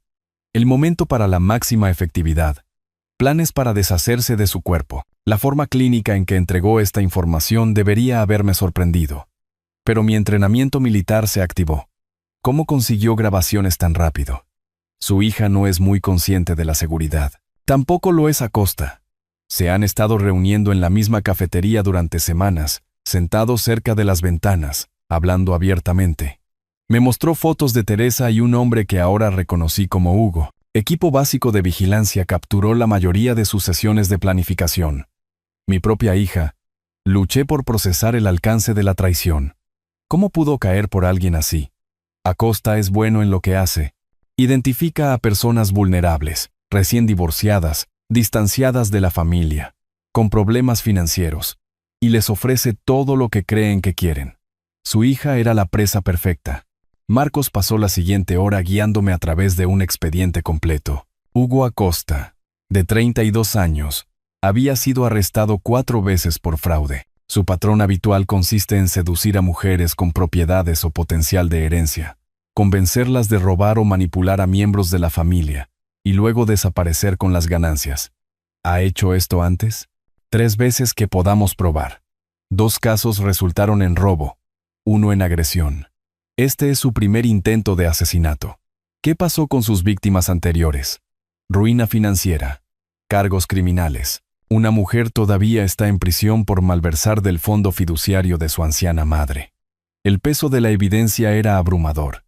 el momento para la máxima efectividad, planes para deshacerse de su cuerpo. La forma clínica en que entregó esta información debería haberme sorprendido. Pero mi entrenamiento militar se activó. ¿Cómo consiguió grabaciones tan rápido? Su hija no es muy consciente de la seguridad. Tampoco lo es Acosta. Se han estado reuniendo en la misma cafetería durante semanas, sentados cerca de las ventanas, hablando abiertamente. Me mostró fotos de Teresa y un hombre que ahora reconocí como Hugo. Equipo básico de vigilancia capturó la mayoría de sus sesiones de planificación. Mi propia hija. Luché por procesar el alcance de la traición. ¿Cómo pudo caer por alguien así? Acosta es bueno en lo que hace. Identifica a personas vulnerables, recién divorciadas, distanciadas de la familia, con problemas financieros, y les ofrece todo lo que creen que quieren. Su hija era la presa perfecta. Marcos pasó la siguiente hora guiándome a través de un expediente completo. Hugo Acosta, de 32 años, había sido arrestado 4 veces por fraude. Su patrón habitual consiste en seducir a mujeres con propiedades o potencial de herencia, convencerlas de robar o manipular a miembros de la familia, y luego desaparecer con las ganancias. ¿Ha hecho esto antes? 3 veces que podamos probar. 2 casos resultaron en robo, 1 en agresión. Este es su primer intento de asesinato. ¿Qué pasó con sus víctimas anteriores? Ruina financiera, cargos criminales. Una mujer todavía está en prisión por malversar del fondo fiduciario de su anciana madre. El peso de la evidencia era abrumador.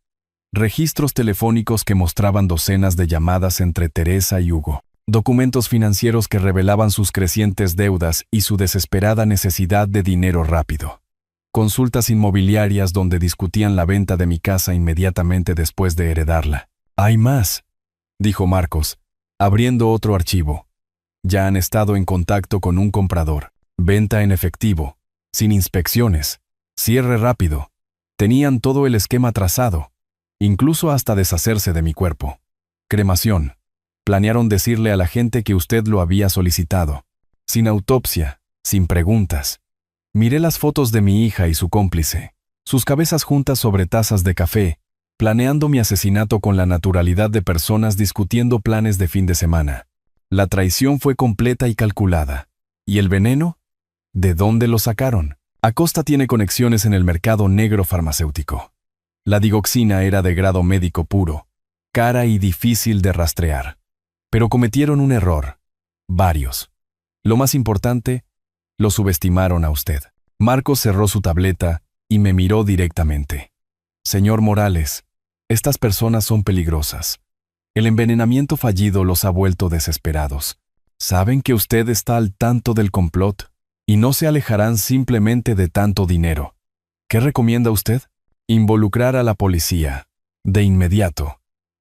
Registros telefónicos que mostraban docenas de llamadas entre Teresa y Hugo. Documentos financieros que revelaban sus crecientes deudas y su desesperada necesidad de dinero rápido. Consultas inmobiliarias donde discutían la venta de mi casa inmediatamente después de heredarla. «Hay más», dijo Marcos, abriendo otro archivo. Ya han estado en contacto con un comprador. Venta en efectivo, sin inspecciones, cierre rápido. Tenían todo el esquema trazado, incluso hasta deshacerse de mi cuerpo. Cremación. Planearon decirle a la gente que usted lo había solicitado. Sin autopsia, sin preguntas. Miré las fotos de mi hija y su cómplice, sus cabezas juntas sobre tazas de café, planeando mi asesinato con la naturalidad de personas discutiendo planes de fin de semana. La traición fue completa y calculada. ¿Y el veneno? ¿De dónde lo sacaron? Acosta tiene conexiones en el mercado negro farmacéutico. La digoxina era de grado médico puro, cara y difícil de rastrear. Pero cometieron un error. Varios. Lo más importante, lo subestimaron a usted. Marcos cerró su tableta y me miró directamente. Señor Morales, estas personas son peligrosas. El envenenamiento fallido los ha vuelto desesperados. Saben que usted está al tanto del complot y no se alejarán simplemente de tanto dinero. ¿Qué recomienda usted? Involucrar a la policía. De inmediato.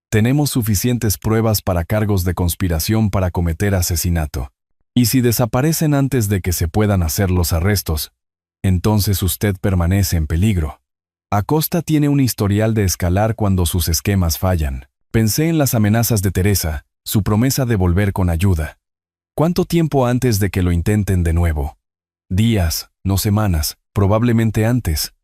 Tenemos suficientes pruebas para cargos de conspiración para cometer asesinato. Y si desaparecen antes de que se puedan hacer los arrestos, entonces usted permanece en peligro. Acosta tiene un historial de escalar cuando sus esquemas fallan. Pensé en las amenazas de Teresa, su promesa de volver con ayuda. ¿Cuánto tiempo antes de que lo intenten de nuevo? Días, no semanas. Probablemente antes.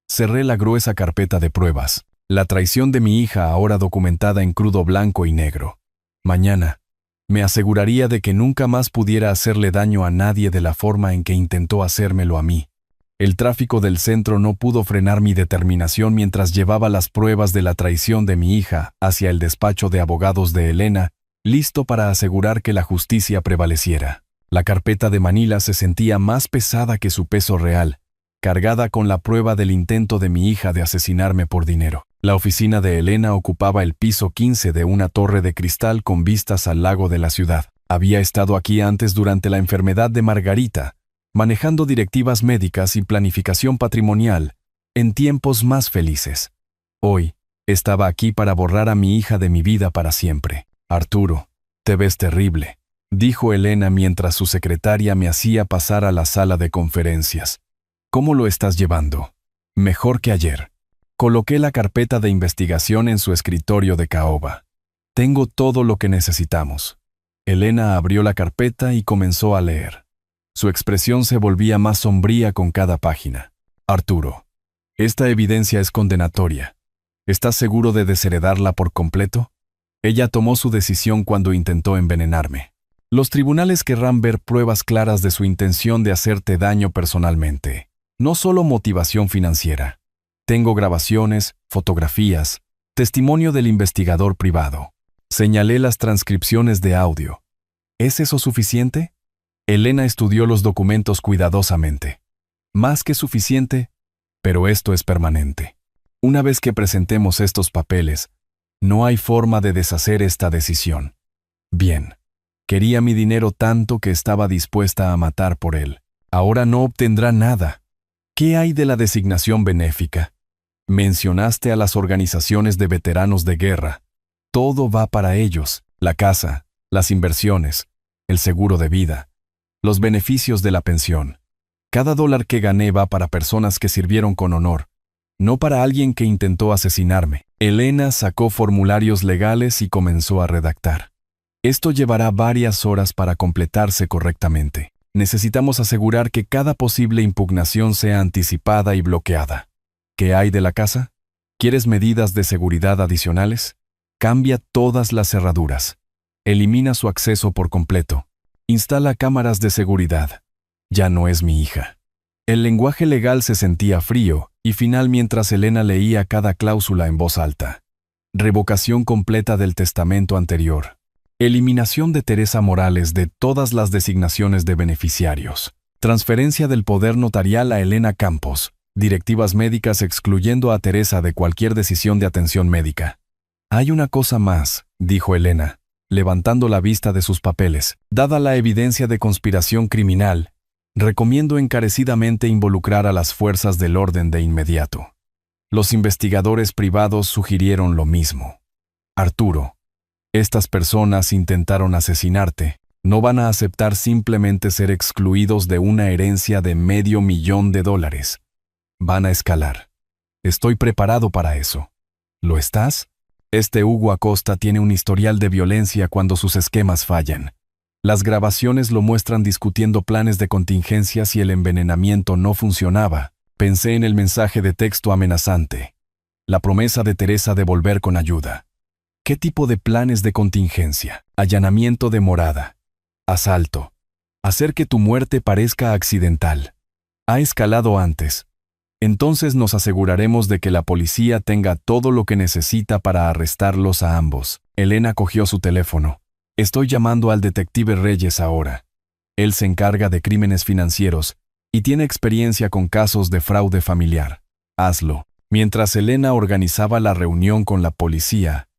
Cerré la gruesa carpeta de pruebas. La traición de mi hija ahora documentada en crudo blanco y negro. Mañana, me aseguraría de que nunca más pudiera hacerle daño a nadie de la forma en que intentó hacérmelo a mí. El tráfico del centro no pudo frenar mi determinación mientras llevaba las pruebas de la traición de mi hija hacia el despacho de abogados de Elena, listo para asegurar que la justicia prevaleciera. La carpeta de Manila se sentía más pesada que su peso real, cargada con la prueba del intento de mi hija de asesinarme por dinero. La oficina de Elena ocupaba el piso 15 de una torre de cristal con vistas al lago de la ciudad. Había estado aquí antes durante la enfermedad de Margarita, manejando directivas médicas y planificación patrimonial en tiempos más felices. Hoy, estaba aquí para borrar a mi hija de mi vida para siempre. Arturo, te ves terrible, dijo Elena mientras su secretaria me hacía pasar a la sala de conferencias. ¿Cómo lo estás llevando? Mejor que ayer. Coloqué la carpeta de investigación en su escritorio de caoba. Tengo todo lo que necesitamos. Elena abrió la carpeta y comenzó a leer. Su expresión se volvía más sombría con cada página. Arturo, esta evidencia es condenatoria. ¿Estás seguro de desheredarla por completo? Ella tomó su decisión cuando intentó envenenarme. Los tribunales querrán ver pruebas claras de su intención de hacerte daño personalmente. No solo motivación financiera. Tengo grabaciones, fotografías, testimonio del investigador privado. Señalé las transcripciones de audio. ¿Es eso suficiente? Elena estudió los documentos cuidadosamente. Más que suficiente, pero esto es permanente. Una vez que presentemos estos papeles, no hay forma de deshacer esta decisión. Bien. Quería mi dinero tanto que estaba dispuesta a matar por él. Ahora no obtendrá nada. ¿Qué hay de la designación benéfica? Mencionaste a las organizaciones de veteranos de guerra. Todo va para ellos: la casa, las inversiones, el seguro de vida, los beneficios de la pensión. Cada dólar que gané va para personas que sirvieron con honor, no para alguien que intentó asesinarme. Elena sacó formularios legales y comenzó a redactar. Esto llevará varias horas para completarse correctamente. Necesitamos asegurar que cada posible impugnación sea anticipada y bloqueada. ¿Qué hay de la casa? ¿Quieres medidas de seguridad adicionales? Cambia todas las cerraduras. Elimina su acceso por completo. Instala cámaras de seguridad. Ya no es mi hija. El lenguaje legal se sentía frío y final mientras Elena leía cada cláusula en voz alta. Revocación completa del testamento anterior. Eliminación de Teresa Morales de todas las designaciones de beneficiarios. Transferencia del poder notarial a Elena Campos. Directivas médicas excluyendo a Teresa de cualquier decisión de atención médica. Hay una cosa más, dijo Elena, levantando la vista de sus papeles. Dada la evidencia de conspiración criminal, recomiendo encarecidamente involucrar a las fuerzas del orden de inmediato. Los investigadores privados sugirieron lo mismo. Arturo, estas personas intentaron asesinarte. No van a aceptar simplemente ser excluidos de una herencia de $500,000. Van a escalar. Estoy preparado para eso. ¿Lo estás? Este Hugo Acosta tiene un historial de violencia cuando sus esquemas fallan. Las grabaciones lo muestran discutiendo planes de contingencia si el envenenamiento no funcionaba. Pensé en el mensaje de texto amenazante. La promesa de Teresa de volver con ayuda. ¿Qué tipo de planes de contingencia? Allanamiento de morada. Asalto. Hacer que tu muerte parezca accidental. Ha escalado antes. Entonces nos aseguraremos de que la policía tenga todo lo que necesita para arrestarlos a ambos. Elena cogió su teléfono. Estoy llamando al detective Reyes ahora. Él se encarga de crímenes financieros y tiene experiencia con casos de fraude familiar. Hazlo. Mientras Elena organizaba la reunión con la policía,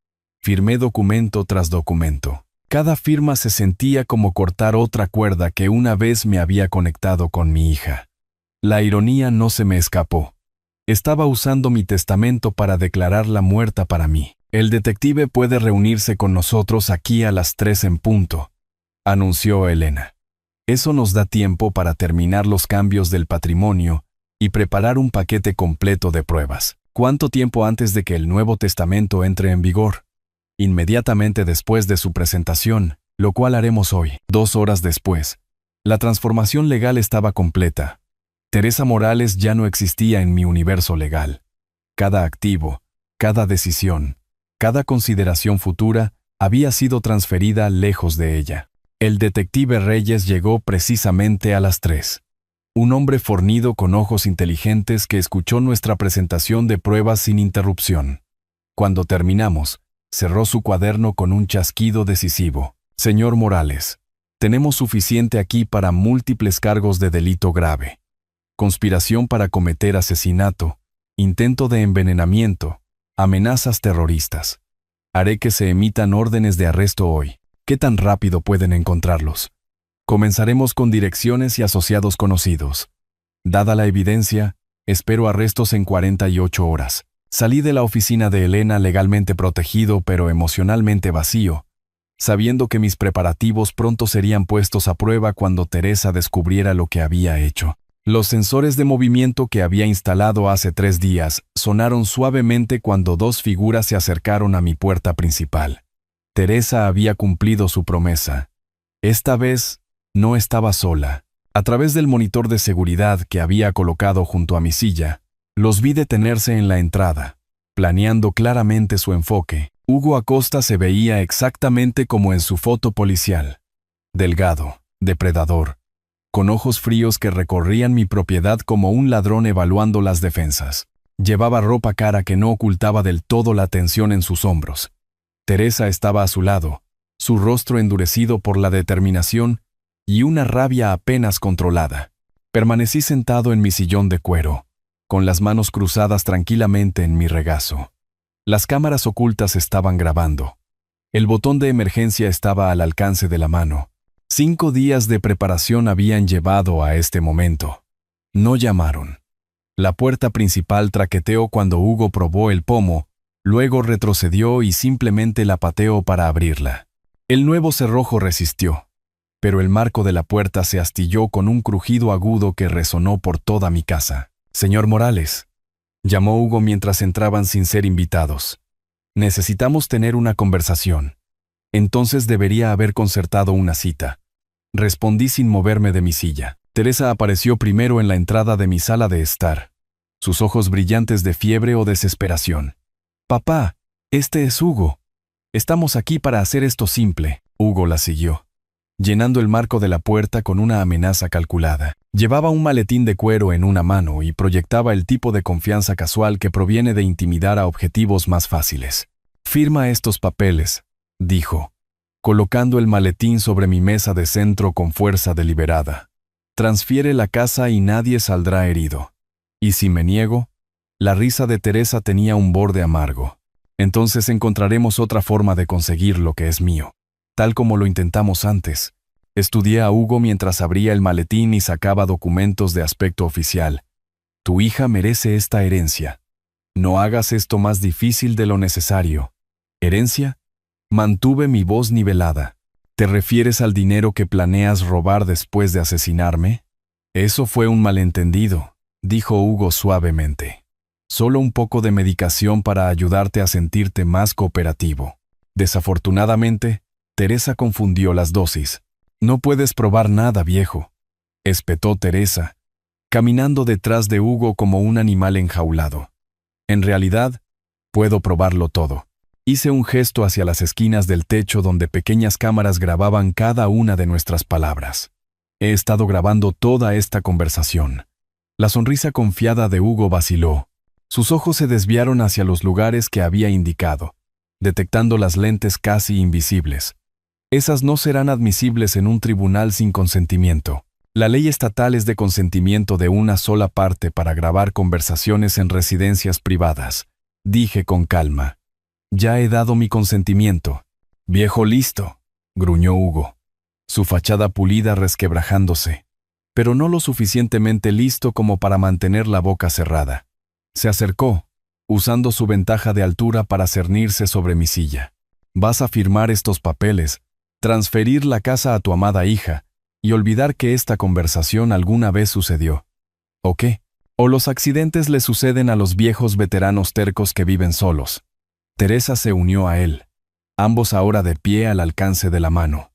firmé documento tras documento. Cada firma se sentía como cortar otra cuerda que una vez me había conectado con mi hija. La ironía no se me escapó. Estaba usando mi testamento para declararla muerta para mí. El detective puede reunirse con nosotros aquí a las 3 en punto, anunció Elena. Eso nos da tiempo para terminar los cambios del patrimonio y preparar un paquete completo de pruebas. ¿Cuánto tiempo antes de que el nuevo testamento entre en vigor? Inmediatamente después de su presentación, lo cual haremos hoy. 2 horas después, la transformación legal estaba completa. Teresa Morales ya no existía en mi universo legal. Cada activo, cada decisión, cada consideración futura había sido transferida lejos de ella. El detective Reyes llegó precisamente a las 3. Un hombre fornido con ojos inteligentes que escuchó nuestra presentación de pruebas sin interrupción. Cuando terminamos, cerró su cuaderno con un chasquido decisivo. Señor Morales, tenemos suficiente aquí para múltiples cargos de delito grave. Conspiración para cometer asesinato, intento de envenenamiento, amenazas terroristas. Haré que se emitan órdenes de arresto hoy. ¿Qué tan rápido pueden encontrarlos? Comenzaremos con direcciones y asociados conocidos. Dada la evidencia, espero arrestos en 48 horas. Salí de la oficina de Elena legalmente protegido pero emocionalmente vacío, sabiendo que mis preparativos pronto serían puestos a prueba cuando Teresa descubriera lo que había hecho. Los sensores de movimiento que había instalado hace 3 días sonaron suavemente cuando 2 figuras se acercaron a mi puerta principal. Teresa había cumplido su promesa. Esta vez no estaba sola. A través del monitor de seguridad que había colocado junto a mi silla, los vi detenerse en la entrada, planeando claramente su enfoque. Hugo Acosta se veía exactamente como en su foto policial. Delgado, depredador, con ojos fríos que recorrían mi propiedad como un ladrón evaluando las defensas. Llevaba ropa cara que no ocultaba del todo la tensión en sus hombros. Teresa estaba a su lado, su rostro endurecido por la determinación y una rabia apenas controlada. Permanecí sentado en mi sillón de cuero, con las manos cruzadas tranquilamente en mi regazo. Las cámaras ocultas estaban grabando. El botón de emergencia estaba al alcance de la mano. 5 días de preparación habían llevado a este momento. No llamaron. La puerta principal traqueteó cuando Hugo probó el pomo, luego retrocedió y simplemente la pateó para abrirla. El nuevo cerrojo resistió, pero el marco de la puerta se astilló con un crujido agudo que resonó por toda mi casa. «Señor Morales», llamó Hugo mientras entraban sin ser invitados. «Necesitamos tener una conversación. Entonces debería haber concertado una cita». Respondí sin moverme de mi silla. Teresa apareció primero en la entrada de mi sala de estar, sus ojos brillantes de fiebre o desesperación. «Papá, este es Hugo. Estamos aquí para hacer esto simple». Hugo la siguió, llenando el marco de la puerta con una amenaza calculada. Llevaba un maletín de cuero en una mano y proyectaba el tipo de confianza casual que proviene de intimidar a objetivos más fáciles. «Firma estos papeles», dijo, colocando el maletín sobre mi mesa de centro con fuerza deliberada. «Transfiere la casa y nadie saldrá herido». ¿Y si me niego? La risa de Teresa tenía un borde amargo. «Entonces encontraremos otra forma de conseguir lo que es mío, tal como lo intentamos antes». Estudié a Hugo mientras abría el maletín y sacaba documentos de aspecto oficial. «Tu hija merece esta herencia. No hagas esto más difícil de lo necesario». «¿Herencia?». Mantuve mi voz nivelada. «¿Te refieres al dinero que planeas robar después de asesinarme?». «Eso fue un malentendido», dijo Hugo suavemente. «Solo un poco de medicación para ayudarte a sentirte más cooperativo». Desafortunadamente, Teresa confundió las dosis. «No puedes probar nada, viejo», espetó Teresa, caminando detrás de Hugo como un animal enjaulado. «En realidad, puedo probarlo todo». Hice un gesto hacia las esquinas del techo donde pequeñas cámaras grababan cada una de nuestras palabras. He estado grabando toda esta conversación. La sonrisa confiada de Hugo vaciló. Sus ojos se desviaron hacia los lugares que había indicado, detectando las lentes casi invisibles. Esas no serán admisibles en un tribunal sin consentimiento. La ley estatal es de consentimiento de una sola parte para grabar conversaciones en residencias privadas, dije con calma. «Ya he dado mi consentimiento». «Viejo listo», gruñó Hugo, su fachada pulida resquebrajándose, pero no lo suficientemente listo como para mantener la boca cerrada. Se acercó, usando su ventaja de altura para cernirse sobre mi silla. «Vas a firmar estos papeles, transferir la casa a tu amada hija y olvidar que esta conversación alguna vez sucedió. ¿O qué? ¿O los accidentes le suceden a los viejos veteranos tercos que viven solos?» Teresa se unió a él, ambos ahora de pie al alcance de la mano.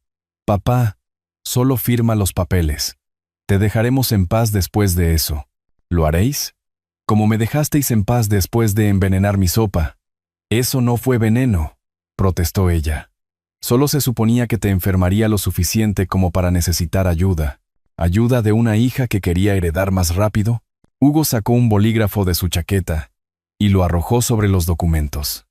«Papá, solo firma los papeles». Te dejaremos en paz después de eso. ¿Lo haréis? Como me dejasteis en paz después de envenenar mi sopa. Eso no fue veneno, protestó ella. Solo se suponía que te enfermaría lo suficiente como para necesitar ayuda. ¿Ayuda de una hija que quería heredar más rápido? Hugo sacó un bolígrafo de su chaqueta y lo arrojó sobre los documentos.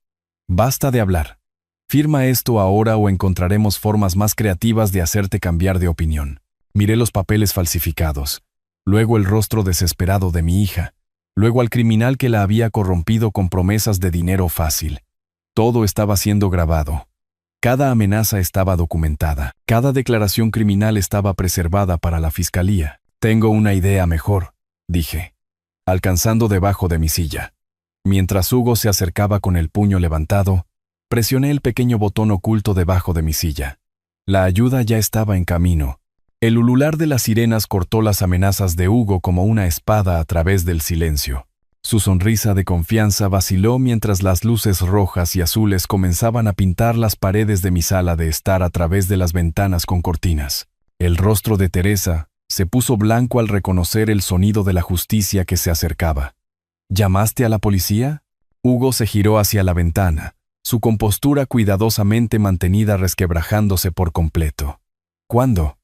Basta de hablar. Firma esto ahora o encontraremos formas más creativas de hacerte cambiar de opinión. Miré los papeles falsificados, luego el rostro desesperado de mi hija, luego al criminal que la había corrompido con promesas de dinero fácil. Todo estaba siendo grabado. Cada amenaza estaba documentada. Cada declaración criminal estaba preservada para la fiscalía. Tengo una idea mejor, dije, alcanzando debajo de mi silla. Mientras Hugo se acercaba con el puño levantado, presioné el pequeño botón oculto debajo de mi silla. La ayuda ya estaba en camino. El ulular de las sirenas cortó las amenazas de Hugo como una espada a través del silencio. Su sonrisa de confianza vaciló mientras las luces rojas y azules comenzaban a pintar las paredes de mi sala de estar a través de las ventanas con cortinas. El rostro de Teresa se puso blanco al reconocer el sonido de la justicia que se acercaba. ¿Llamaste a la policía? Hugo se giró hacia la ventana, su compostura cuidadosamente mantenida resquebrajándose por completo. ¿Cuándo?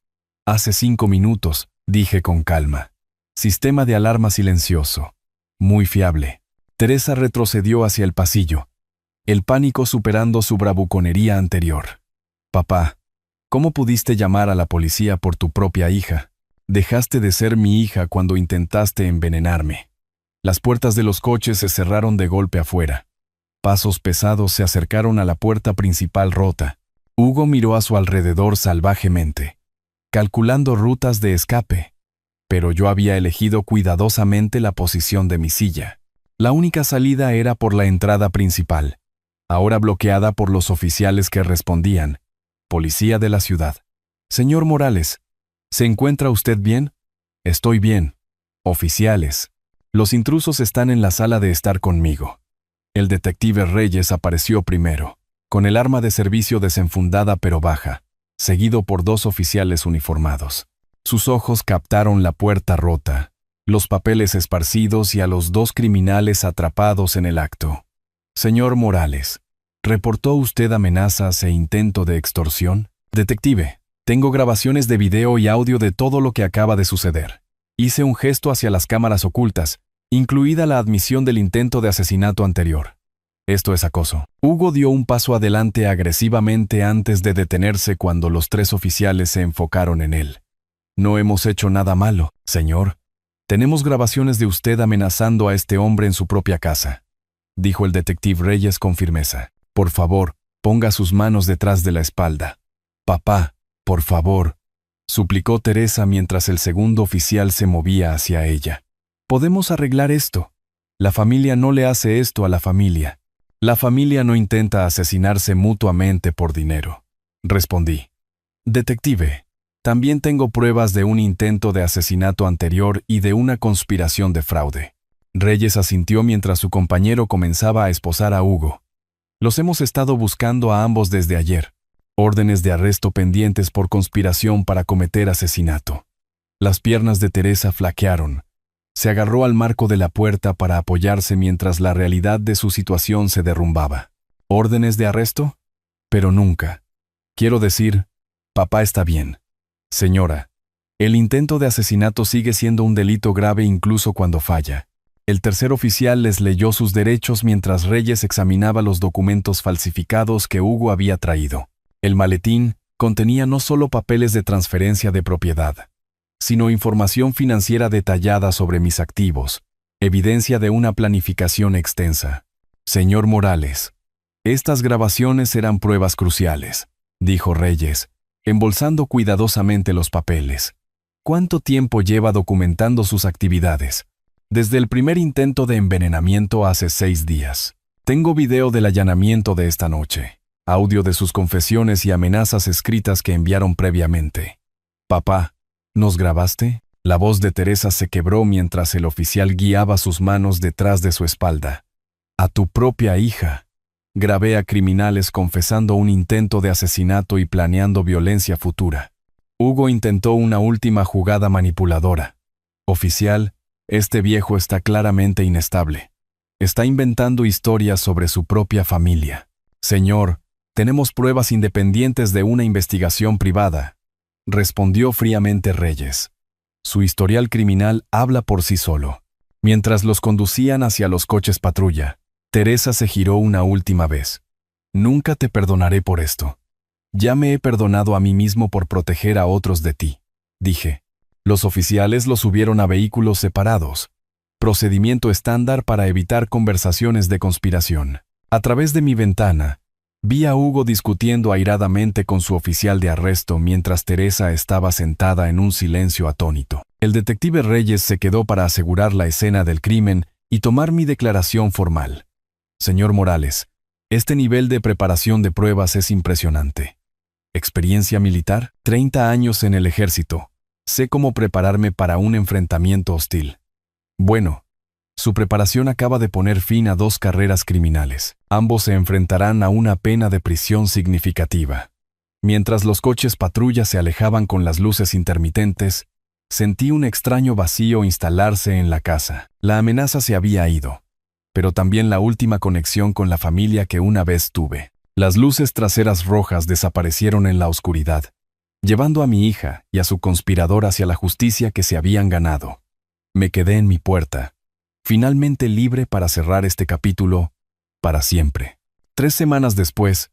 Hace 5 minutos, dije con calma. Sistema de alarma silencioso. Muy fiable. Teresa retrocedió hacia el pasillo, el pánico superando su bravuconería anterior. Papá, ¿cómo pudiste llamar a la policía por tu propia hija? Dejaste de ser mi hija cuando intentaste envenenarme. Las puertas de los coches se cerraron de golpe afuera. Pasos pesados se acercaron a la puerta principal rota. Hugo miró a su alrededor salvajemente, calculando rutas de escape. Pero yo había elegido cuidadosamente la posición de mi silla. La única salida era por la entrada principal, ahora bloqueada por los oficiales que respondían. Policía de la ciudad. Señor Morales, ¿se encuentra usted bien? Estoy bien. Oficiales. Los intrusos están en la sala de estar conmigo. El detective Reyes apareció primero, con el arma de servicio desenfundada pero baja, seguido por 2 oficiales uniformados. Sus ojos captaron la puerta rota, los papeles esparcidos y a los 2 criminales atrapados en el acto. Señor Morales, ¿reportó usted amenazas e intento de extorsión? Detective, tengo grabaciones de video y audio de todo lo que acaba de suceder. Hice un gesto hacia las cámaras ocultas, incluida la admisión del intento de asesinato anterior. Esto es acoso. Hugo dio un paso adelante agresivamente antes de detenerse cuando los 3 oficiales se enfocaron en él. No hemos hecho nada malo, señor. Tenemos grabaciones de usted amenazando a este hombre en su propia casa, dijo el detective Reyes con firmeza. Por favor, ponga sus manos detrás de la espalda. Papá, por favor, suplicó Teresa mientras el segundo oficial se movía hacia ella. Podemos arreglar esto. La familia no le hace esto a la familia. La familia no intenta asesinarse mutuamente por dinero, respondí. Detective, también tengo pruebas de un intento de asesinato anterior y de una conspiración de fraude. Reyes asintió mientras su compañero comenzaba a esposar a Hugo. Los hemos estado buscando a ambos desde ayer. Órdenes de arresto pendientes por conspiración para cometer asesinato. Las piernas de Teresa flaquearon. Se agarró al marco de la puerta para apoyarse mientras la realidad de su situación se derrumbaba. ¿Órdenes de arresto? Pero nunca. Quiero decir, papá está bien. Señora, el intento de asesinato sigue siendo un delito grave incluso cuando falla. El tercer oficial les leyó sus derechos mientras Reyes examinaba los documentos falsificados que Hugo había traído. El maletín contenía no solo papeles de transferencia de propiedad, sino información financiera detallada sobre mis activos, evidencia de una planificación extensa. Señor Morales, estas grabaciones eran pruebas cruciales, dijo Reyes, embolsando cuidadosamente los papeles. ¿Cuánto tiempo lleva documentando sus actividades? Desde el primer intento de envenenamiento hace 6 días. Tengo video del allanamiento de esta noche, audio de sus confesiones y amenazas escritas que enviaron previamente. Papá, ¿nos grabaste? La voz de Teresa se quebró mientras el oficial guiaba sus manos detrás de su espalda. A tu propia hija. Grabé a criminales confesando un intento de asesinato y planeando violencia futura. Hugo intentó una última jugada manipuladora. Oficial, este viejo está claramente inestable. Está inventando historias sobre su propia familia. Señor, tenemos pruebas independientes de una investigación privada, respondió fríamente Reyes. Su historial criminal habla por sí solo. Mientras los conducían hacia los coches patrulla, Teresa se giró una última vez. Nunca te perdonaré por esto. Ya me he perdonado a mí mismo por proteger a otros de ti, dije. Los oficiales los subieron a vehículos separados. Procedimiento estándar para evitar conversaciones de conspiración. A través de mi ventana, vi a Hugo discutiendo airadamente con su oficial de arresto mientras Teresa estaba sentada en un silencio atónito. El detective Reyes se quedó para asegurar la escena del crimen y tomar mi declaración formal. Señor Morales, este nivel de preparación de pruebas es impresionante. ¿Experiencia militar? 30 años en el ejército. Sé cómo prepararme para un enfrentamiento hostil. Bueno, su preparación acaba de poner fin a 2 carreras criminales. Ambos se enfrentarán a una pena de prisión significativa. Mientras los coches patrulla se alejaban con las luces intermitentes, sentí un extraño vacío instalarse en la casa. La amenaza se había ido, pero también la última conexión con la familia que una vez tuve. Las luces traseras rojas desaparecieron en la oscuridad, llevando a mi hija y a su conspirador hacia la justicia que se habían ganado. Me quedé en mi puerta, finalmente libre para cerrar este capítulo para siempre. 3 semanas después,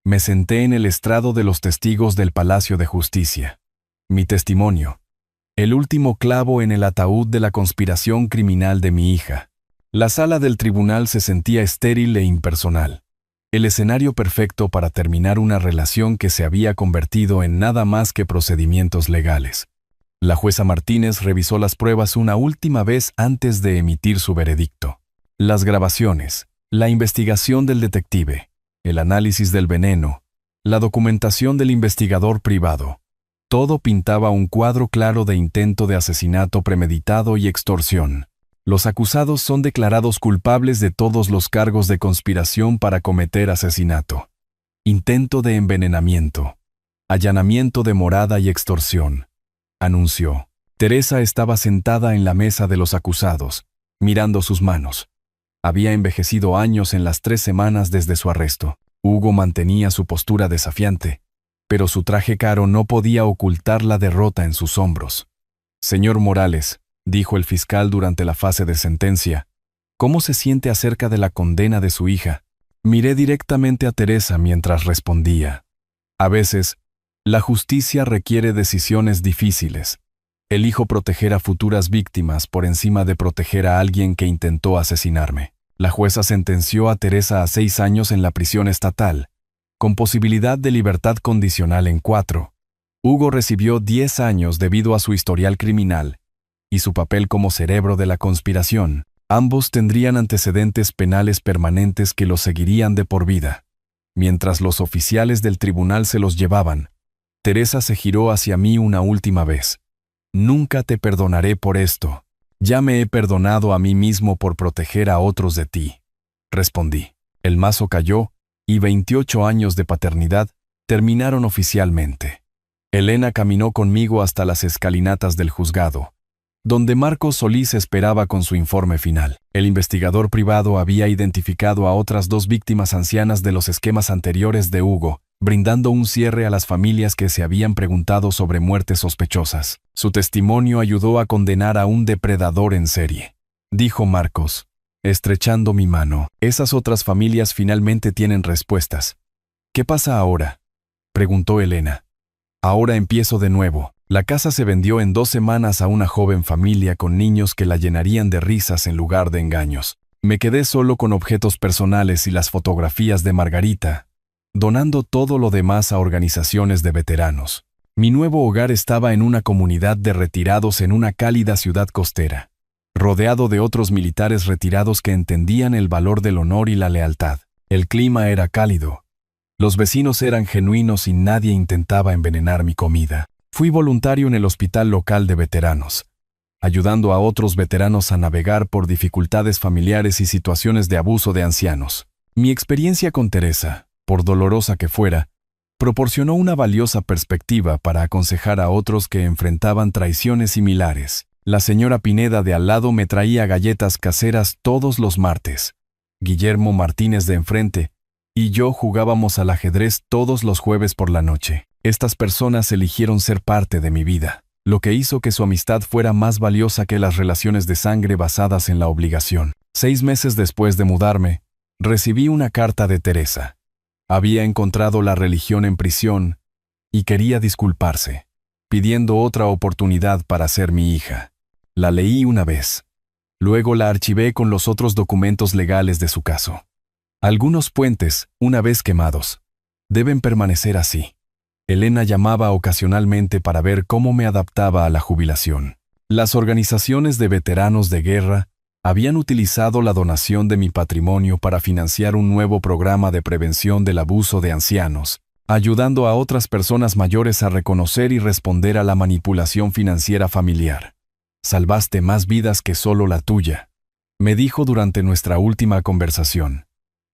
me senté en el estrado de los testigos del Palacio de Justicia. Mi testimonio, el último clavo en el ataúd de la conspiración criminal de mi hija. La sala del tribunal se sentía estéril e impersonal. El escenario perfecto para terminar una relación que se había convertido en nada más que procedimientos legales. La jueza Martínez revisó las pruebas una última vez antes de emitir su veredicto. Las grabaciones, la investigación del detective, el análisis del veneno, la documentación del investigador privado. Todo pintaba un cuadro claro de intento de asesinato premeditado y extorsión. Los acusados son declarados culpables de todos los cargos de conspiración para cometer asesinato, intento de envenenamiento, allanamiento de morada y extorsión, anunció. Teresa estaba sentada en la mesa de los acusados, mirando sus manos. Había envejecido años en las 3 semanas desde su arresto. Hugo mantenía su postura desafiante, pero su traje caro no podía ocultar la derrota en sus hombros. Señor Morales, dijo el fiscal durante la fase de sentencia, ¿cómo se siente acerca de la condena de su hija? Miré directamente a Teresa mientras respondía. A veces, la justicia requiere decisiones difíciles. Elijo proteger a futuras víctimas por encima de proteger a alguien que intentó asesinarme. La jueza sentenció a Teresa a 6 años en la prisión estatal, con posibilidad de libertad condicional en 4. Hugo recibió 10 años debido a su historial criminal y su papel como cerebro de la conspiración. Ambos tendrían antecedentes penales permanentes que los seguirían de por vida. Mientras los oficiales del tribunal se los llevaban, Teresa se giró hacia mí una última vez. Nunca te perdonaré por esto. Ya me he perdonado a mí mismo por proteger a otros de ti, respondí. El mazo cayó y 28 años de paternidad terminaron oficialmente. Elena caminó conmigo hasta las escalinatas del juzgado, donde Marcos Solís esperaba con su informe final. El investigador privado había identificado a otras 2 víctimas ancianas de los esquemas anteriores de Hugo, brindando un cierre a las familias que se habían preguntado sobre muertes sospechosas. Su testimonio ayudó a condenar a un depredador en serie, dijo Marcos, estrechando mi mano. Esas otras familias finalmente tienen respuestas. ¿Qué pasa ahora?, preguntó Elena. Ahora empiezo de nuevo. La casa se vendió en 2 semanas a una joven familia con niños que la llenarían de risas en lugar de engaños. Me quedé solo con objetos personales y las fotografías de Margarita, donando todo lo demás a organizaciones de veteranos. Mi nuevo hogar estaba en una comunidad de retirados en una cálida ciudad costera, rodeado de otros militares retirados que entendían el valor del honor y la lealtad. El clima era cálido. Los vecinos eran genuinos y nadie intentaba envenenar mi comida. Fui voluntario en el hospital local de veteranos, ayudando a otros veteranos a navegar por dificultades familiares y situaciones de abuso de ancianos. Mi experiencia con Teresa, por dolorosa que fuera, proporcionó una valiosa perspectiva para aconsejar a otros que enfrentaban traiciones similares. La señora Pineda de al lado me traía galletas caseras todos los martes. Guillermo Martínez de enfrente y yo jugábamos al ajedrez todos los jueves por la noche. Estas personas eligieron ser parte de mi vida, lo que hizo que su amistad fuera más valiosa que las relaciones de sangre basadas en la obligación. 6 meses después de mudarme, recibí una carta de Teresa. Había encontrado la religión en prisión y quería disculparse, pidiendo otra oportunidad para ser mi hija. La leí una vez. Luego la archivé con los otros documentos legales de su caso. Algunos puentes, una vez quemados, deben permanecer así. Elena llamaba ocasionalmente para ver cómo me adaptaba a la jubilación. Las organizaciones de veteranos de guerra habían utilizado la donación de mi patrimonio para financiar un nuevo programa de prevención del abuso de ancianos, ayudando a otras personas mayores a reconocer y responder a la manipulación financiera familiar. Salvaste más vidas que solo la tuya, me dijo durante nuestra última conversación.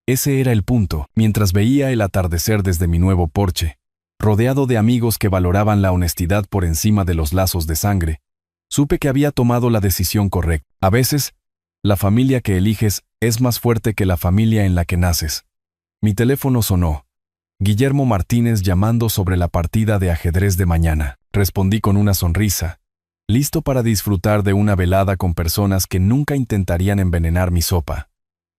Ese era el punto, mientras veía el atardecer desde mi nuevo porche, rodeado de amigos que valoraban la honestidad por encima de los lazos de sangre. Supe que había tomado la decisión correcta. A veces, la familia que eliges es más fuerte que la familia en la que naces. Mi teléfono sonó. Guillermo Martínez llamando sobre la partida de ajedrez de mañana. Respondí con una sonrisa, listo para disfrutar de una velada con personas que nunca intentarían envenenar mi sopa.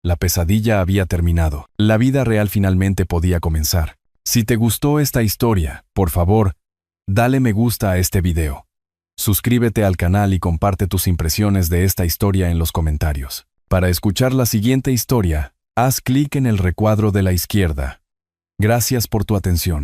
La pesadilla había terminado. La vida real finalmente podía comenzar. Si te gustó esta historia, por favor, dale me gusta a este video. Suscríbete al canal y comparte tus impresiones de esta historia en los comentarios. Para escuchar la siguiente historia, haz clic en el recuadro de la izquierda. Gracias por tu atención.